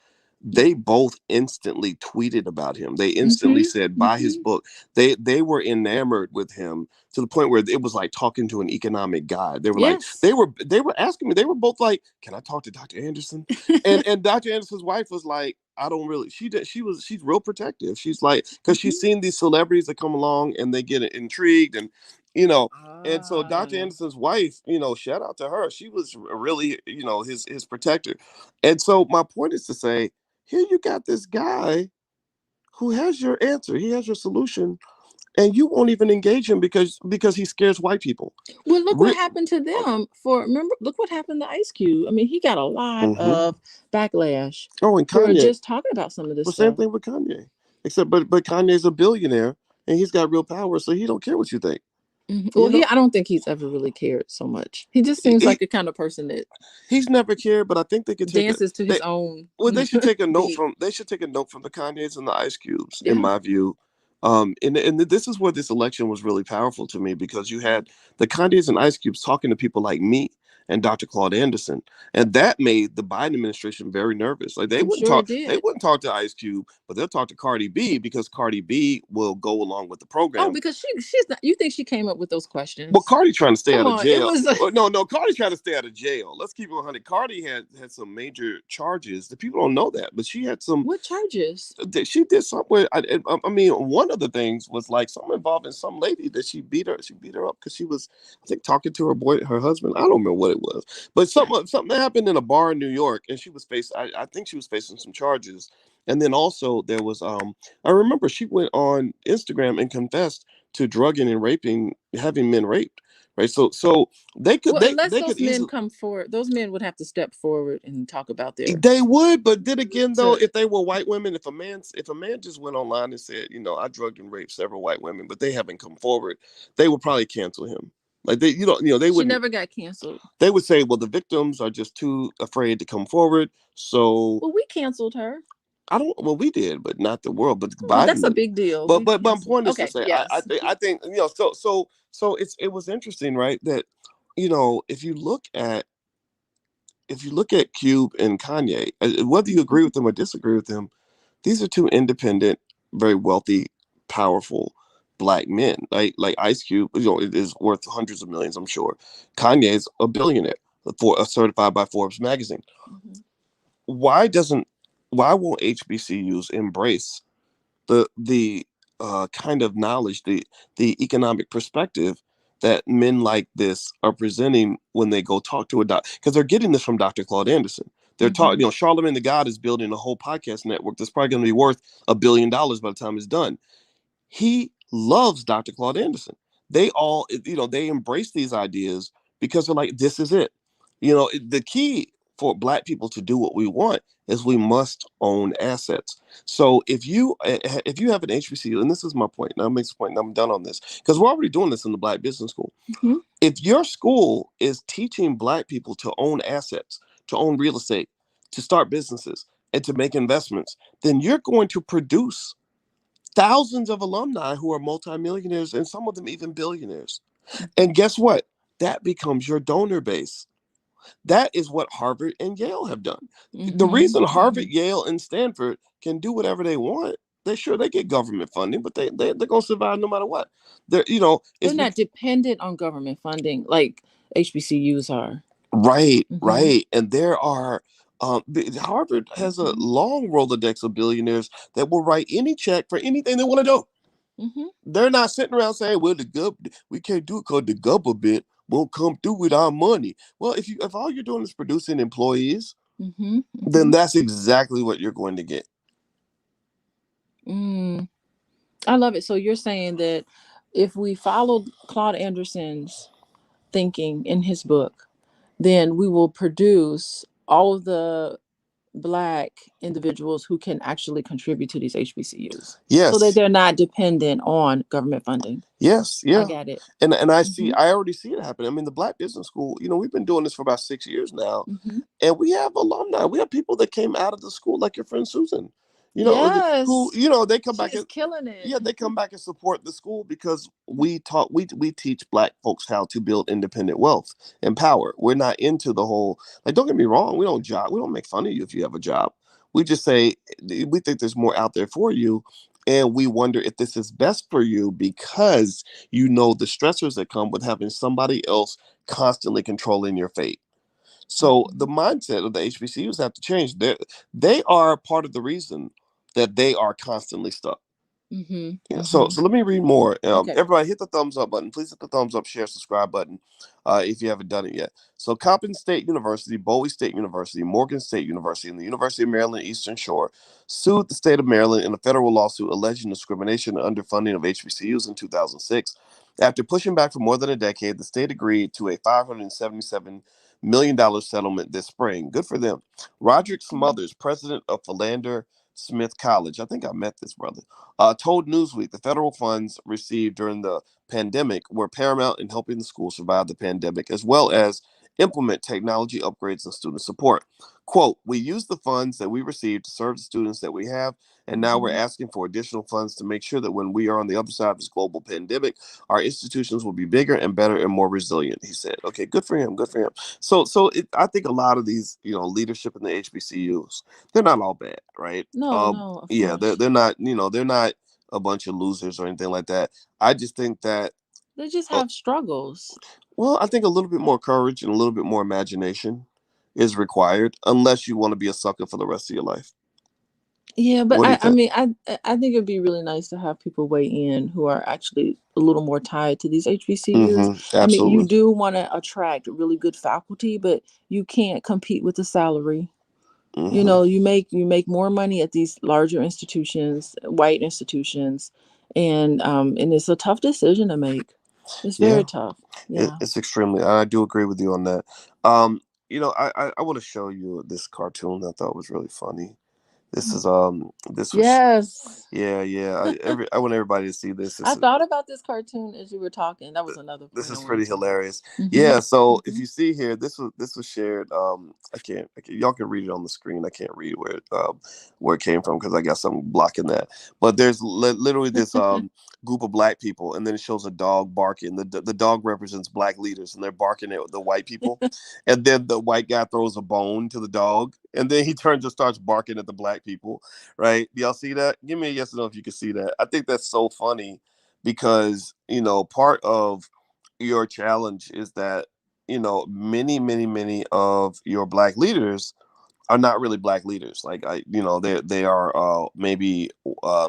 they both instantly tweeted about him. They instantly Mm-hmm. said buy his Mm-hmm. book. They were enamored with him to the point where it was like talking to an economic guy. They were like Yes. they were asking me. They were both like, "Can I talk to Dr. Anderson?" And Dr. Anderson's wife was like, "I don't really." She's real protective. She's like, because she's Mm-hmm. seen these celebrities that come along and they get intrigued you know and so Dr. Ah. Anderson's wife, shout out to her. She was really, his protector. And so my point is to say, here you got this guy who has your answer. He has your solution, and you won't even engage him because he scares white people. Well, look what Re- happened to them. Remember, look what happened to Ice Cube. I mean, he got a lot mm-hmm. of backlash Oh, and for Kanye. just talking about some of this Well, same stuff. thing with Kanye. Except, but Kanye's a billionaire and he's got real power, so he don't care what you think. Mhm. You Well, know, I don't think he's ever really cared so much. He just seems he, like a kind of person that he's never cared. But I think they could take a dances to they his own well, beat. they should take a note from the Kanyes and the Ice Cubes, in Yeah, my view. And this is where this election was really powerful to me because you had the Kanyes and Ice Cubes talking to people like me and Dr. Claude Anderson, and that made the Biden administration very nervous. Like I'm sure it they did. wouldn't talk to Ice Cube, but they'll talk to Cardi B because Cardi B will go along with the Oh, program. because she's not. You think she came up with those Well, questions? Cardi trying to stay Come out of on, it jail. was. Well, no, Cardi trying to stay out of jail. Let's keep it 100. Cardi had some major charges. The people don't know that, but she had some. What charges? She did something. I mean, one of the things was like something involving some lady that she beat her. She beat her up because she was, I think, talking to her husband. I don't remember what it was, but something happened in a bar in New York, and she was facing. I think she was facing some charges. And then also there was I remember she went on Instagram and confessed to drugging and raping, having men raped, right? So they could Well, unless they could those men easily come forward, those men would have to step forward and talk about their they would, but then again though, to. if they were white women, if a man just went online and said, I drugged and raped several white women, but they haven't come forward, they would probably cancel him. Like they She wouldn't. never got canceled. They would say, well, the victims are just too afraid to come forward. So Well, we canceled her. I don't. Well, we did, but not the world. But Well, Biden that's a didn't. big deal. But We but my canceled. point is to Okay, say, yes. I think so it was interesting, right? That if you look at Cube and Kanye, whether you agree with them or disagree with them, these are two independent, very wealthy, powerful black men. Like Ice Cube, it is worth hundreds of millions, I'm sure. Kanye's a billionaire, certified by Forbes magazine. Mhm. Why doesn't why won't HBCUs embrace the kind of knowledge, the economic perspective that men like this are presenting when they go talk to a doc? Because they're getting this from Dr. Claude Anderson. They're talking, Mhm. Charlemagne the God is building a whole podcast network that's probably going to be worth $1 billion by the time it's done. He loves Dr. Claude Anderson. They all, they embrace these ideas because they're like, this is it. The key for black people to do what we want is we must own assets. So if you have an HBCU, and this is my point, now makes a point, and I'm done on this, because we're already doing this in the Black Business School. Mhm. If your school is teaching black people to own assets, to own real estate, to start businesses, and to make investments, then you're going to produce thousands of alumni who are multimillionaires and some of them even billionaires. And guess what? That becomes your donor base. That is what Harvard and Yale have done. The Mhm. reason Harvard, Mhm. Yale, and Stanford can do whatever they want, they get government funding, but they're gonna survive no matter what. They're It's not dependent on government funding like HBCUs are. right, Mhm. right, and there are. Harvard has a Mhm. long Rolodex of billionaires that will write any check for anything they want to do. Mhm. They're not sitting around saying, "Well, we can't do it because the government won't come through with our money." Well, if all you're doing is producing employees, Mhm. then Mhm. that's exactly what you're going to get. Mm. I love it. So you're saying that if we followed Claude Anderson's thinking in his book, then we will produce all of the black individuals who can actually contribute to these HBCUs so that Yes, they're not dependent on government funding. yes, I yeah. got it. And Mhm. I already see it happen. I mean, the Black Business School, we've been doing this for about 6 years now, Mhm. and we have alumni. We have people that came out of the school, like your friend Susan, who Yes. they come She back is and killing it. yeah, they come back and support the school because we teach black folks how to build independent wealth and power. We're not into the whole, like, don't get me wrong, we don't make fun of you if you have a job. We just say we think there's more out there for you, and we wonder if this is best for you because the stressors that come with having somebody else constantly controlling your fate. So the Mhm. mindset of the HBCUs have to change. They are part of the reason that they are constantly stuck. Mhm. Yeah. So Mhm. so let me read more. Okay. Everybody, hit the thumbs up button. Please hit the thumbs up, share, subscribe button, if you haven't done it yet. So Coppin State University, Bowie State University, Morgan State University, and the University of Maryland Eastern Shore sued the state of Maryland in a federal lawsuit alleging discrimination and underfunding of HBCUs in 2006. After pushing back for more than a decade, the state agreed to a $577 million settlement this spring. Good for them. Roderick Mhm. Smothers, president of Philander Smith College, I think I met this brother, told Newsweek the federal funds received during the pandemic were paramount in helping the school survive the pandemic, as well as implement technology upgrades and student support. Quote, we use the funds that we received to serve the students that we have, and now we're Mhm. asking for additional funds to make sure that when we are on the other side of this global pandemic, our institutions will be bigger and better and more resilient, he said. Okay, good for him, good for him. I think a lot of these, leadership in the HBCUs, they're not all bad, right? No, no, of Yeah, they're course. they're not, they're not a bunch of losers or anything like that. I just think that, They just uh, have struggles. well, I think a little bit more courage and a little bit more imagination is required, unless you want to be a sucker for the rest of your life. Yeah, but What do you I think? mean, I think it'd be really nice to have people weigh in who are actually a little more tied to these HBCUs. I mean, you Absolutely. do want to attract really good faculty, but you can't compete with the salary. hmm You make more money at these larger institutions, white institutions, and it's a tough decision to make. It's very Yeah, tough. Yeah. it's extremely. I do agree with you on that. Um, I want to show you this cartoon I thought was really funny. This was Yes. Yeah, yeah. I want everybody to see this. I thought about this cartoon as you were talking. That was another This point I is wanted pretty to make. hilarious. Mhm. Yeah, so if Mhm. you see here, this was shared. Y'all can read it on the screen. I can't read where it came from because I got something blocking that. But there's literally this group of black people, and then it shows a dog barking. The dog represents black leaders, and they're barking at the white people. And then the white guy throws a bone to the dog, and then he turns and starts barking at the black people. Right? Y'all see that? Give me a yes or no if you can see that. I think that's so funny because, part of your challenge is that, many of your black leaders are not really black leaders. Like, they are maybe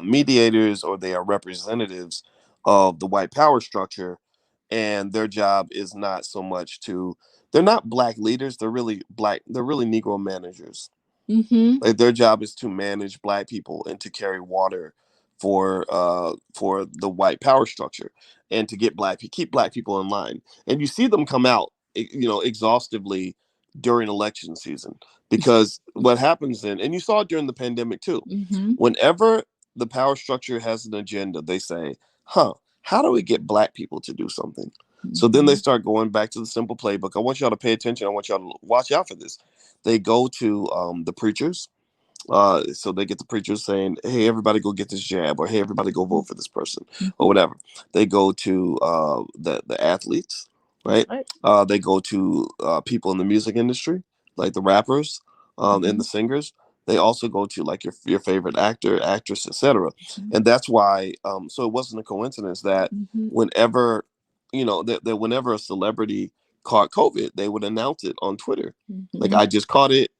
mediators, or they are representatives of the white power structure, and their job is not so much to. They're not black leaders. They're really black. They're really Negro managers. Mm-hmm. Like, their job is to manage black people and to carry water for the white power structure, and to keep black people in line. And you see them come out, exhaustively during election season, because what happens then, and you saw it during the pandemic too, Mm-hmm. whenever the power structure has an agenda, they say, how do we get black people to do something? So then they start going back to the simple playbook. I want y'all to pay attention. I want y'all to watch out for this. They go to the preachers. So they get the preachers saying, "Hey, everybody, go get this jab," or "Hey, everybody, go vote for this person," or whatever. They go to the athletes, right? Right. They go to people in the music industry, like the rappers, and the singers. They also go to, like, your favorite actor, actress, etc. And that's why. So it wasn't a coincidence that Mm-hmm. whenever, that whenever a celebrity caught COVID, they would announce it on Twitter, like, Mm-hmm. "I just caught it.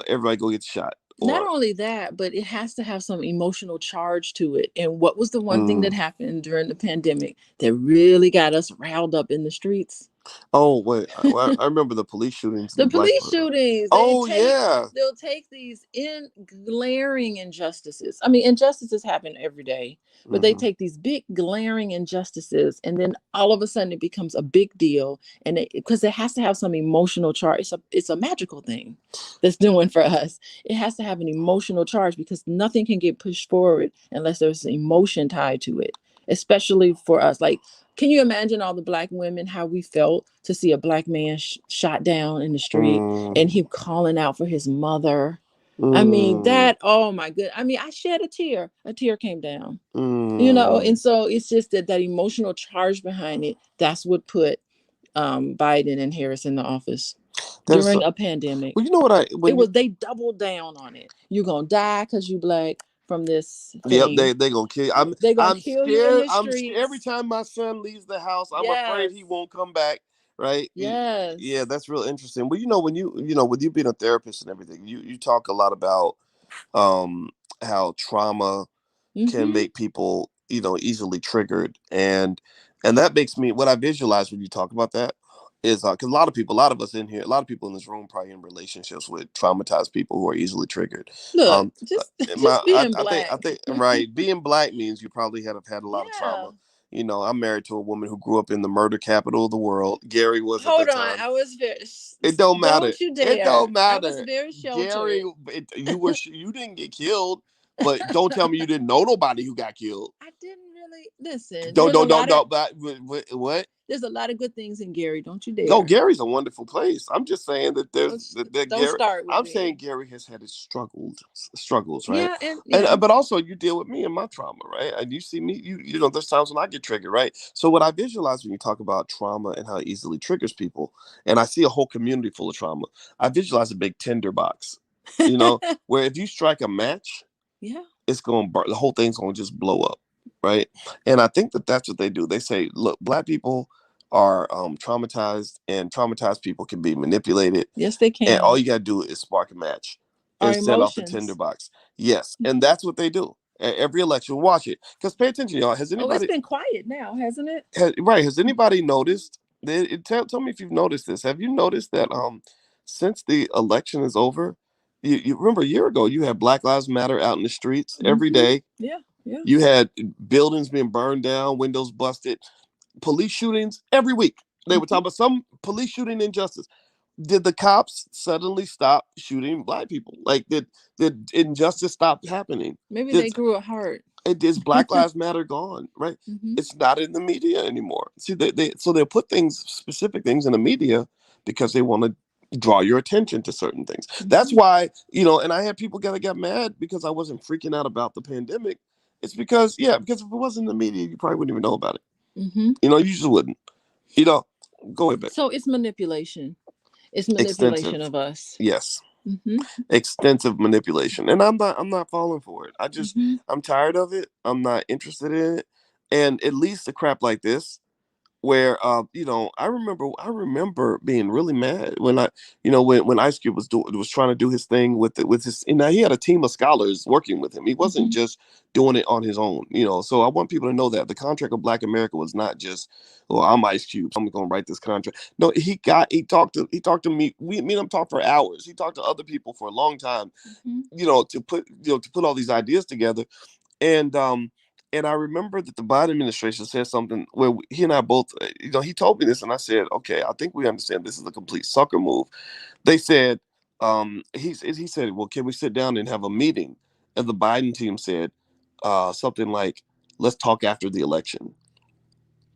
Everybody go get shot." Not Or only that, but it has to have some emotional charge to it. And what was the one thing that mm, happened during the pandemic that really got us riled up in the streets? oh wait, I remember the police shootings in The the black. police shootings, Oh yeah. they'll take these in glaring injustices. I mean, injustices happen every day, but they Hmm. take these big glaring injustices, and then all of a sudden it becomes a big deal, and because it has to have some emotional charge. It's a magical thing that's doing for us. It has to have an emotional charge because nothing can get pushed forward unless there's an emotion tied to it, especially for us. Like, can you imagine all the black women, how we felt to see a black man shot down in the street and Mm, him calling out for his mother? I mean, mm, that, oh my good. I mean, I shed a tear. A tear came down, and mm. so it's just that emotional charge behind it. That's what put Biden and Harris in the office There's during a pandemic. well, you know what I It when you was, they doubled down on it. You're gonna die because you black from this Yep, thing. they gonna kill you. They're gonna I'm kill you in scared. the I'm scared every streets. time my son leaves the house. I'm afraid Yes. he won't come back. Right? Yeah, Yes. that's real interesting. Well, with you being a therapist and everything, you talk a lot about um how trauma can Mm-hmm. make people, easily triggered. And that makes me, what I visualize when you talk about that is, because a lot of us in here, a lot of people in this room probably in relationships with traumatized people who are easily triggered. Look, um just my just being I black. think right, being black means you probably have had a lot of Yeah. trauma. I'm married to a woman who grew up in the murder capital of the world. Gary was at the Hold on. time. I was very. It don't matter. Don't you It dare. don't I was matter. very Gary, sheltered. you didn't get killed, but don't tell me you didn't know nobody who got killed. I didn't really listen. Don't don't don't don't. But what? There's a lot of good things in Gary. Don't you No, dare. Gary's a wonderful place. I'm just saying that Don't that don't Gary. start with I'm saying me. Gary has had his struggles, right? Yeah, and And yeah. but also you deal with me and my trauma, right? And you see me, there's times when I get triggered, right? So what I visualize when you talk about trauma and how it easily triggers people, and I see a whole community full of trauma, I visualize a big tinder box, where if you strike a match, Yeah. it's going to burn. The whole thing's going to just blow up, right? And I think that that's what they do. They say, look, black people are traumatized, and traumatized people can be manipulated, Yes, they and all can. you got to do is spark a match Our and set off a tinder emotions. box. Yes, and that's what they do at every election. Watch it, because pay attention, y'all. Oh, it's been quiet now, hasn't it? Has anybody noticed? Tell me if you've noticed this. Have you noticed that since the election is over, you remember a year ago you had Black Lives Matter out in the streets every Mm-hmm. day. Yeah. Yeah. You had buildings being burned down, windows busted, police shootings every week. They were Mm-hmm. talking about some police shooting injustice. Did the cops suddenly stop shooting black people? Like, did injustice stop happening? Maybe Did they grew a heart. it is Black Lives Matter gone? Right? Mm-hmm. It's not in the media anymore. See, they'll put specific things in the media because they want to draw your attention to certain things. That's Mm-hmm. why, and I had people that got mad because I wasn't freaking out about the pandemic. It's because, because if it wasn't in the media, you probably wouldn't even know about it. Mm-hmm. You just wouldn't. You know, Go ahead, babe. So it's manipulation. It's manipulation Extensive, of us. yes, Mm-hmm. extensive manipulation, and I'm not falling for it. Mm-hmm. I'm tired of it. I'm not interested in it. And at least a crap like this, where I remember being really mad when when Ice Cube was trying to do his thing with his, and now he had a team of scholars working with him. He wasn't just doing it on his own, so I want people to know that the contract of Black America was not just, oh, I'm Ice Cube, so I'm gonna write this contract. No, he talked to me. Me and him talked for hours. He talked to other people for a long time, to put all these ideas together. And I remember that the Biden administration said something where he and I both, he told me this, and I said, okay, I think we understand this is a complete sucker move. They said, he said, well, can we sit down and have a meeting? And the Biden team said something like, let's talk after the election.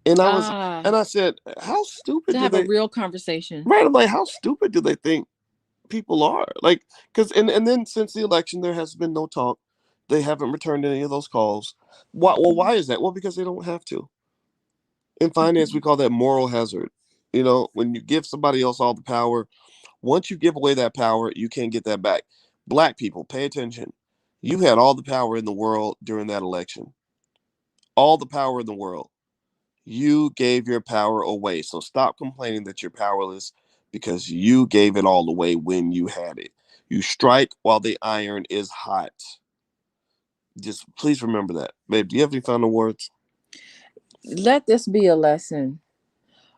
And I said, how stupid to have a real conversation. Right. I'm like, how stupid do they think people are? Like, because, and then since the election, there has been no talk. They haven't returned any of those calls. Why is that? Well, because they don't have to. In finance, we call that moral hazard. When you give somebody else all the power, once you give away that power, you can't get that back. Black people, pay attention. You had all the power in the world during that election. All the power in the world. You gave your power away. So stop complaining that you're powerless, because you gave it all away when you had it. You strike while the iron is hot. Just please remember that. Babe, do you have any final words? Let this be a lesson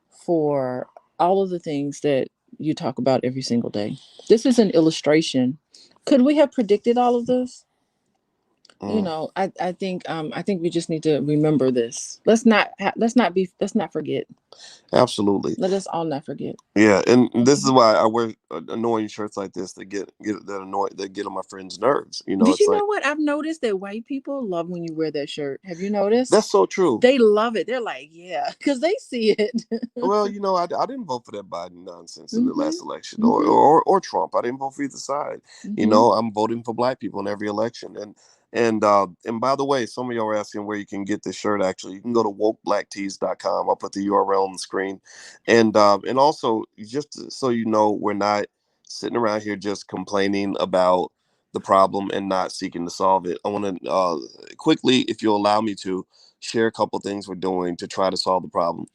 for all of the things that you talk about every single day. This is an illustration. Could we have predicted all of this? I think we just need to remember this. Let's not forget. Absolutely. Let us all not forget. Yeah, and this is why I wear annoying shirts like this that get on my friends' nerves. Did you know what? I've noticed that white people love when you wear that shirt. Have you noticed? That's so true. They love it. They're like, yeah, because they see it. Well, I didn't vote for that Biden nonsense in the last election, or Trump. I didn't vote for either side. I'm voting for Black people in every election. And by the way, some of y'all are asking where you can get this shirt. Actually, you can go to wokeblacktees.com. I'll put the URL on the screen. And also, just so you know, we're not sitting around here just complaining about the problem and not seeking to solve it. I want to quickly, if you'll allow me to, share a couple things we're doing to try to solve the problem.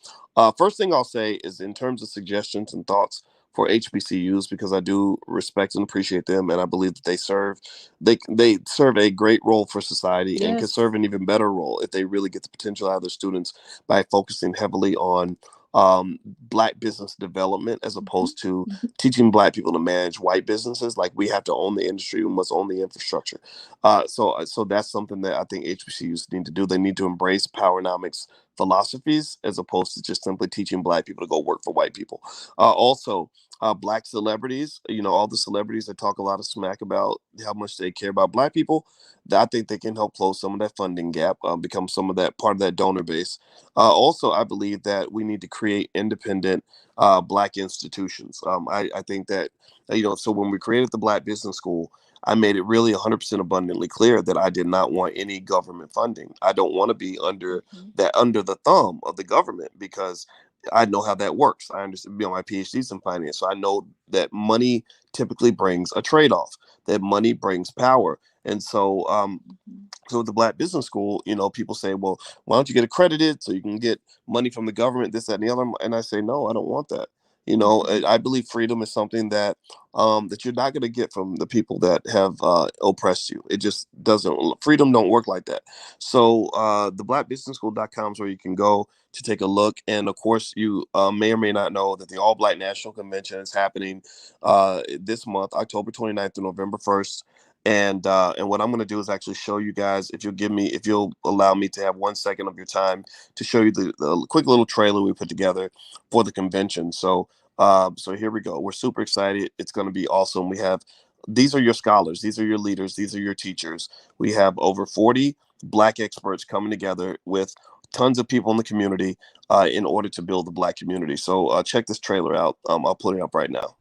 First thing I'll say is, in terms of suggestions and thoughts for HBCUs, because I do respect and appreciate them, and I believe that they serve a great role for society, and can serve an even better role if they really get the potential out of their students by focusing heavily on Black business development, as opposed to teaching Black people to manage white businesses. Like, we have to own the industry, we must own the infrastructure. So that's something that I think HBCUs need to do. They need to embrace powernomics philosophies, as opposed to just simply teaching Black people to go work for white people. Also, Black celebrities, all the celebrities that talk a lot of smack about how much they care about Black people, I think they can help close some of that funding gap, become some of that part of that donor base. Also, I believe that we need to create independent Black institutions. I think that, so when we created the Black Business School, I made it really 100% abundantly clear that I did not want any government funding. I don't want to be under the thumb of the government, because I know how that works. I understand, my PhD's in finance, so I know that money typically brings a trade-off, that money brings power. And so with the Black Business School, people say, well, why don't you get accredited so you can get money from the government, this, that, and the other? And I say, no, I don't want that. I believe freedom is something that you're not going to get from the people that have oppressed you. It just doesn't. Freedom don't work like that. So the blackbusinessschool.com is where you can go to take a look. And of course, you may or may not know that the All Black National Convention is happening this month, October 29th to November 1st. And what I'm going to do is actually show you guys, if you'll allow me to have 1 second of your time, to show you the quick little trailer we put together for the convention. So here we go. We're super excited. It's going to be awesome. These are your scholars. These are your leaders. These are your teachers. We have over 40 Black experts coming together with tons of people in the community in order to build the Black community. So check this trailer out. I'll put it up right now.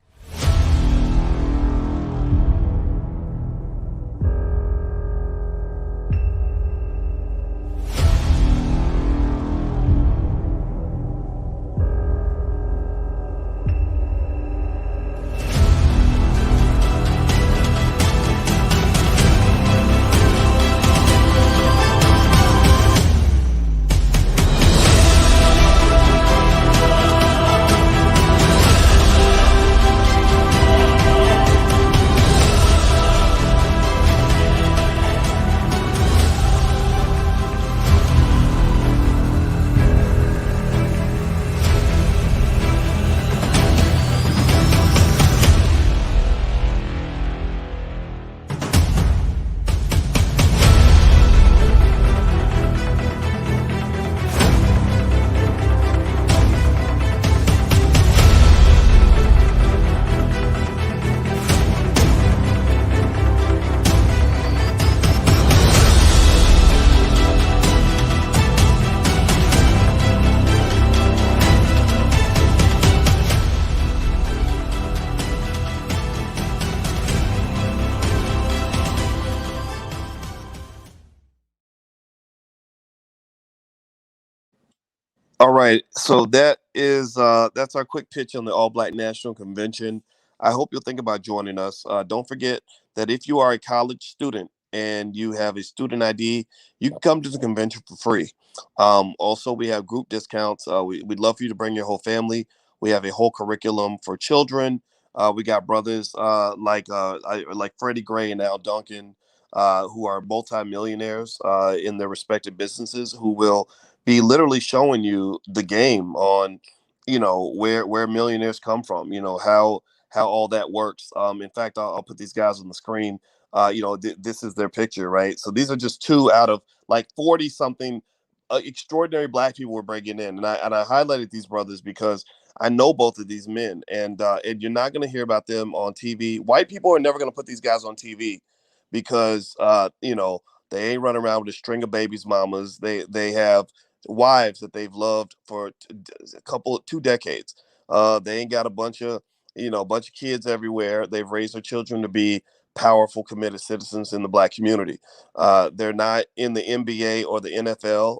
All right, so that's our quick pitch on the All Black National Convention. I hope you'll think about joining us. Don't forget that if you are a college student and you have a student ID, you can come to the convention for free. Also, we have group discounts. We'd love for you to bring your whole family. We have a whole curriculum for children. We got brothers like Freddie Gray and Al Duncan, who are multimillionaires in their respective businesses, who will be literally showing you the game on, where millionaires come from, how all that works. In fact, I'll put these guys on the screen. This is their picture, right? So these are just two out of like 40 something extraordinary black people we're bringing in, and I highlighted these brothers because I know both of these men, and you're not going to hear about them on TV. White people are never going to put these guys on TV because they ain't running around with a string of babies mamas. They have wives that they've loved for a couple 2 decades. They ain't got a bunch of kids everywhere. They've raised their children to be powerful, committed citizens in the black community. They're not in the NBA or the NFL.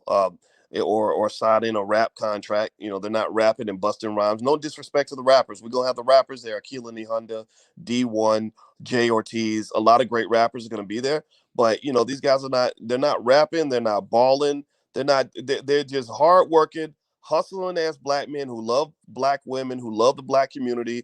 Or signing a rap contract. They're not rapping and busting rhymes. No disrespect to the rappers. We're gonna have the rappers there. Akila Honda, D1, Jay Ortiz. A lot of great rappers are gonna be there. But these guys are not. They're not rapping. They're not balling. They're not. They're just hardworking, hustling ass black men who love black women, who love the black community.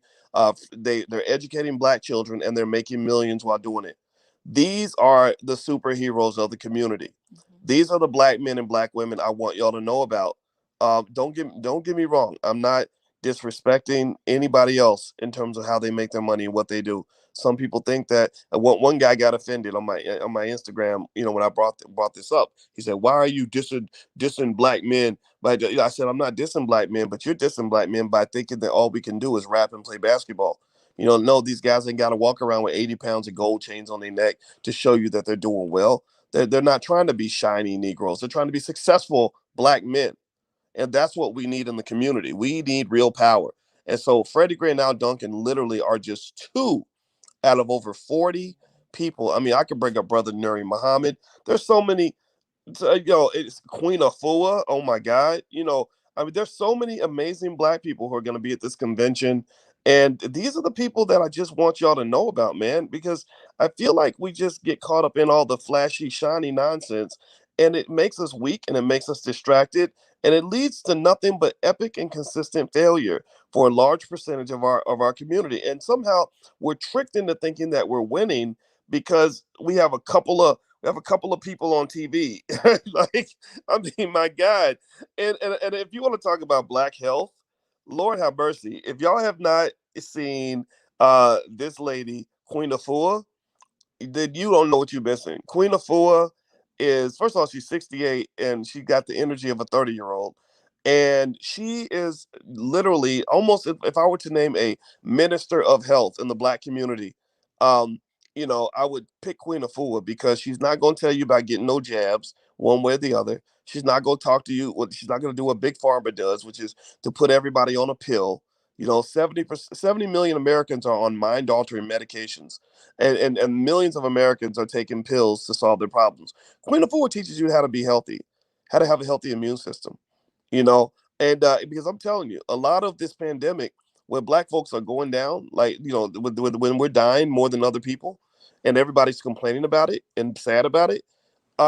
They're educating black children and they're making millions while doing it. These are the superheroes of the community. These are the black men and black women I want y'all to know about. Don't get me wrong. I'm not disrespecting anybody else in terms of how they make their money and what they do. Some people think that one guy got offended on my Instagram. When I brought this up, he said, "Why are you dissing black men?" But I said, "I'm not dissing black men, but you're dissing black men by thinking that all we can do is rap and play basketball." No, these guys ain't got to walk around with 80 pounds of gold chains on their neck to show you that they're doing well. They're not trying to be shiny Negroes. They're trying to be successful black men. And that's what we need in the community. We need real power. And so Freddie Gray and Al Duncan literally are just two out of over 40 people. I mean, I could bring up Brother Nuri Muhammad. There's so many. It's Queen Afua. Oh my God. I mean, there's so many amazing black people who are going to be at this convention. And these are the people that I just want y'all to know about, man, because I feel like we just get caught up in all the flashy, shiny nonsense, and it makes us weak and it makes us distracted, and it leads to nothing but epic and consistent failure for a large percentage of our community. And somehow we're tricked into thinking that we're winning because we have a couple of people on TV. Like, I mean, my God. And if you want to talk about black health, Lord have mercy. If y'all have not seen this lady, Queen Afua, then you don't know what you're missing. Queen Afua is, first of all, she's 68 and she got the energy of a 30-year-old. And she is literally almost, if I were to name a minister of health in the black community, um, I would pick Queen Afua because she's not going to tell you about getting no jabs one way or the other. She's not going to talk to you. She's not going to do what Big Pharma does, which is to put everybody on a pill. 70 million Americans are on mind altering medications, and millions of Americans are taking pills to solve their problems. Queen of Four teaches you how to be healthy, how to have a healthy immune system, you know. And because I'm telling you, a lot of this pandemic, where black folks are going down, like when we're dying more than other people, and everybody's complaining about it and sad about it,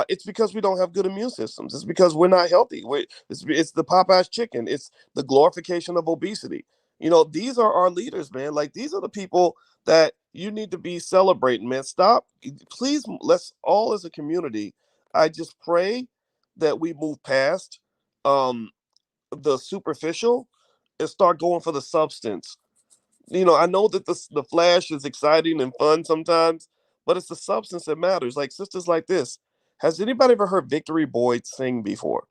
it's because we don't have good immune systems. It's because we're not healthy. It's the Popeye's chicken. It's the glorification of obesity. These are our leaders, man. Like, these are the people that you need to be celebrating, man. Stop. Please, let's all as a community, I just pray that we move past um, the superficial and start going for the substance. I know that the flash is exciting and fun sometimes, but it's the substance that matters. Like sisters like this. Has anybody ever heard Victory Boyd sing before?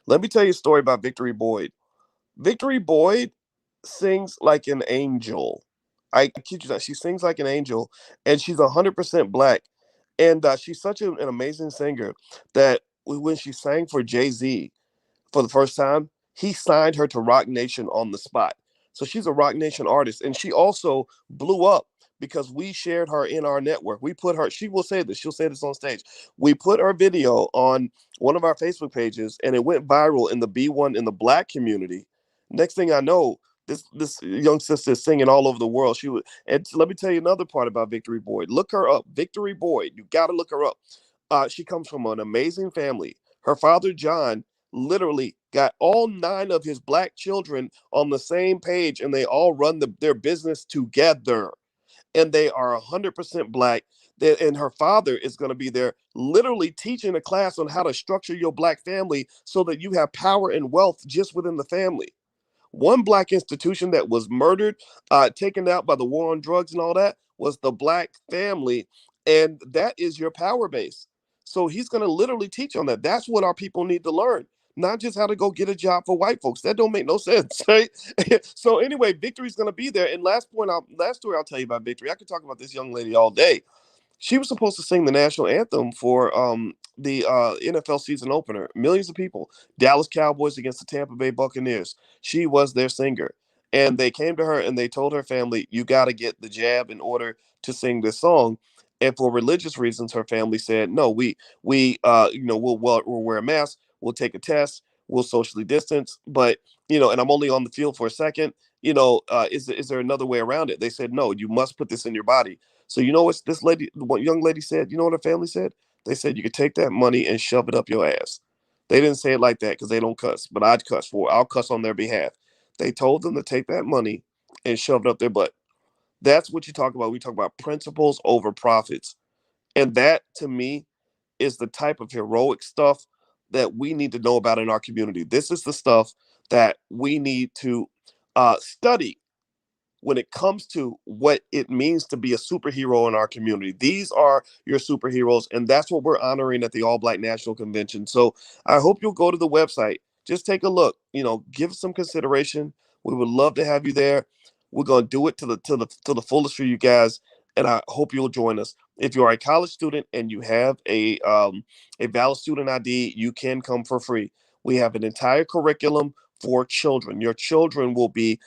Let me tell you a story about Victory Boyd. Victory Boyd sings like an angel. I kid you not. She sings like an angel, and she's 100% black. And she's such an amazing singer that when she sang for Jay-Z, for the first time, he signed her to Rock Nation on the spot. So she's a Rock Nation artist, and she also blew up because we shared her in our network. We put her, she will say this, she'll say this on stage. We put our video on one of our Facebook pages and it went viral in the B1 in the Black community. Next thing I know, this young sister is singing all over the world. She was, and let me tell you another part about Victory Boyd. Look her up, Victory Boyd. You got to look her up. She comes from an amazing family. Her father, John, literally got all 9 of his Black children on the same page, and they all run their business together. And they are 100% Black. And her father is going to be there literally teaching a class on how to structure your Black family so that you have power and wealth just within the family. One Black institution that was murdered, taken out by the war on drugs and all that was the Black family. And that is your power base. So he's going to literally teach on that. That's what our people need to learn, not just how to go get a job for white folks. That don't make no sense, right? So anyway, Victory's going to be there. And last story I'll tell you about Victory. I could talk about this young lady all day. She was supposed to sing the national anthem for the NFL season opener. Millions of people, Dallas Cowboys against the Tampa Bay Buccaneers. She was their singer, and they came to her and they told her family, "You got to get the jab in order to sing this song." And for religious reasons, her family said, "No, we'll wear a mask, we'll take a test, we'll socially distance, but and I'm only on the field for a second. Is there another way around it?" They said, "No, you must put this in your body." So you know what this lady, what young lady said? You know what her family said? They said you could take that money and shove it up your ass. They didn't say it like that because they don't cuss, but I'll cuss on their behalf. They told them to take that money and shove it up their butt. That's what you talk about. We talk about principles over profits. And that to me is the type of heroic stuff that we need to know about in our community. This is the stuff that we need to study when it comes to what it means to be a superhero in our community. These are your superheroes, and that's what we're honoring at the All Black National Convention. So I hope you'll go to the website. Just take a look. Give some consideration. We would love to have you there. We're gonna do it to the fullest for you guys, and I hope you'll join us. If you are a college student and you have a valid student ID, you can come for free. We have an entire curriculum for children. Your children will be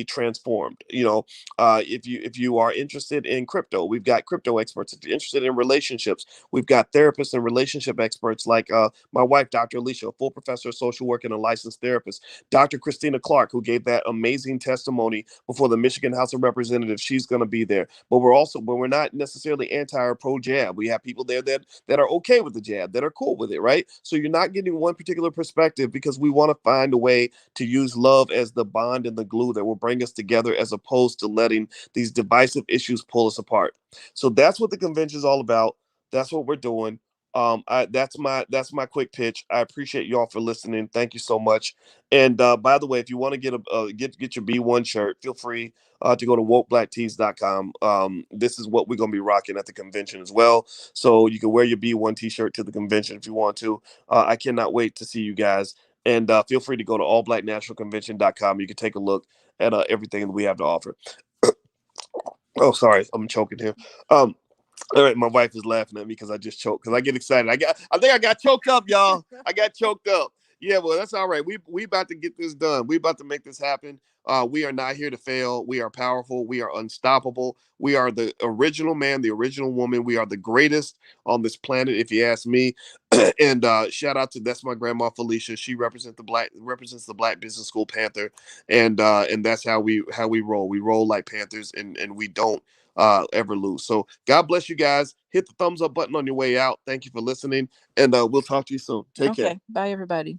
transformed. If you are interested in crypto, we've got crypto experts. If you're interested in relationships, we've got therapists and relationship experts like my wife, Dr. Alicia, a full professor of social work and a licensed therapist. Dr. Christina Clark, who gave that amazing testimony before the Michigan House of Representatives, she's going to be there. But we're not necessarily anti or pro jab. We have people there that are okay with the jab, that are cool with it, right? So you're not getting one particular perspective because we want to find a way to use love as the bond and the glue that will bring us together as opposed to letting these divisive issues pull us apart. So that's what the convention is all about. That's what we're doing. That's my quick pitch. I appreciate y'all for listening. Thank you so much. And by the way, if you want to get your B1 shirt, feel free to go to wokeblacktees.com. This is what we're gonna be rocking at the convention as well. So you can wear your B1 t-shirt to the convention if you want to. I cannot wait to see you guys. And feel free to go to allblacknationalconvention.com. You can take a look at everything that we have to offer. Oh, sorry, I'm choking here. All right, my wife is laughing at me because I just choked because I get excited. I think I got choked up, y'all. I got choked up. Yeah, well, that's all right. We about to get this done. We about to make this happen. We are not here to fail. We are powerful. We are unstoppable. We are the original man, the original woman. We are the greatest on this planet, if you ask me. And shout out to that's my grandma Felicia. She represents the Black Business School Panther, and that's how we roll. We roll like Panthers, and we don't ever lose. So God bless you guys. Hit the thumbs up button on your way out. Thank you for listening, and we'll talk to you soon. Take care. Okay. Bye, everybody.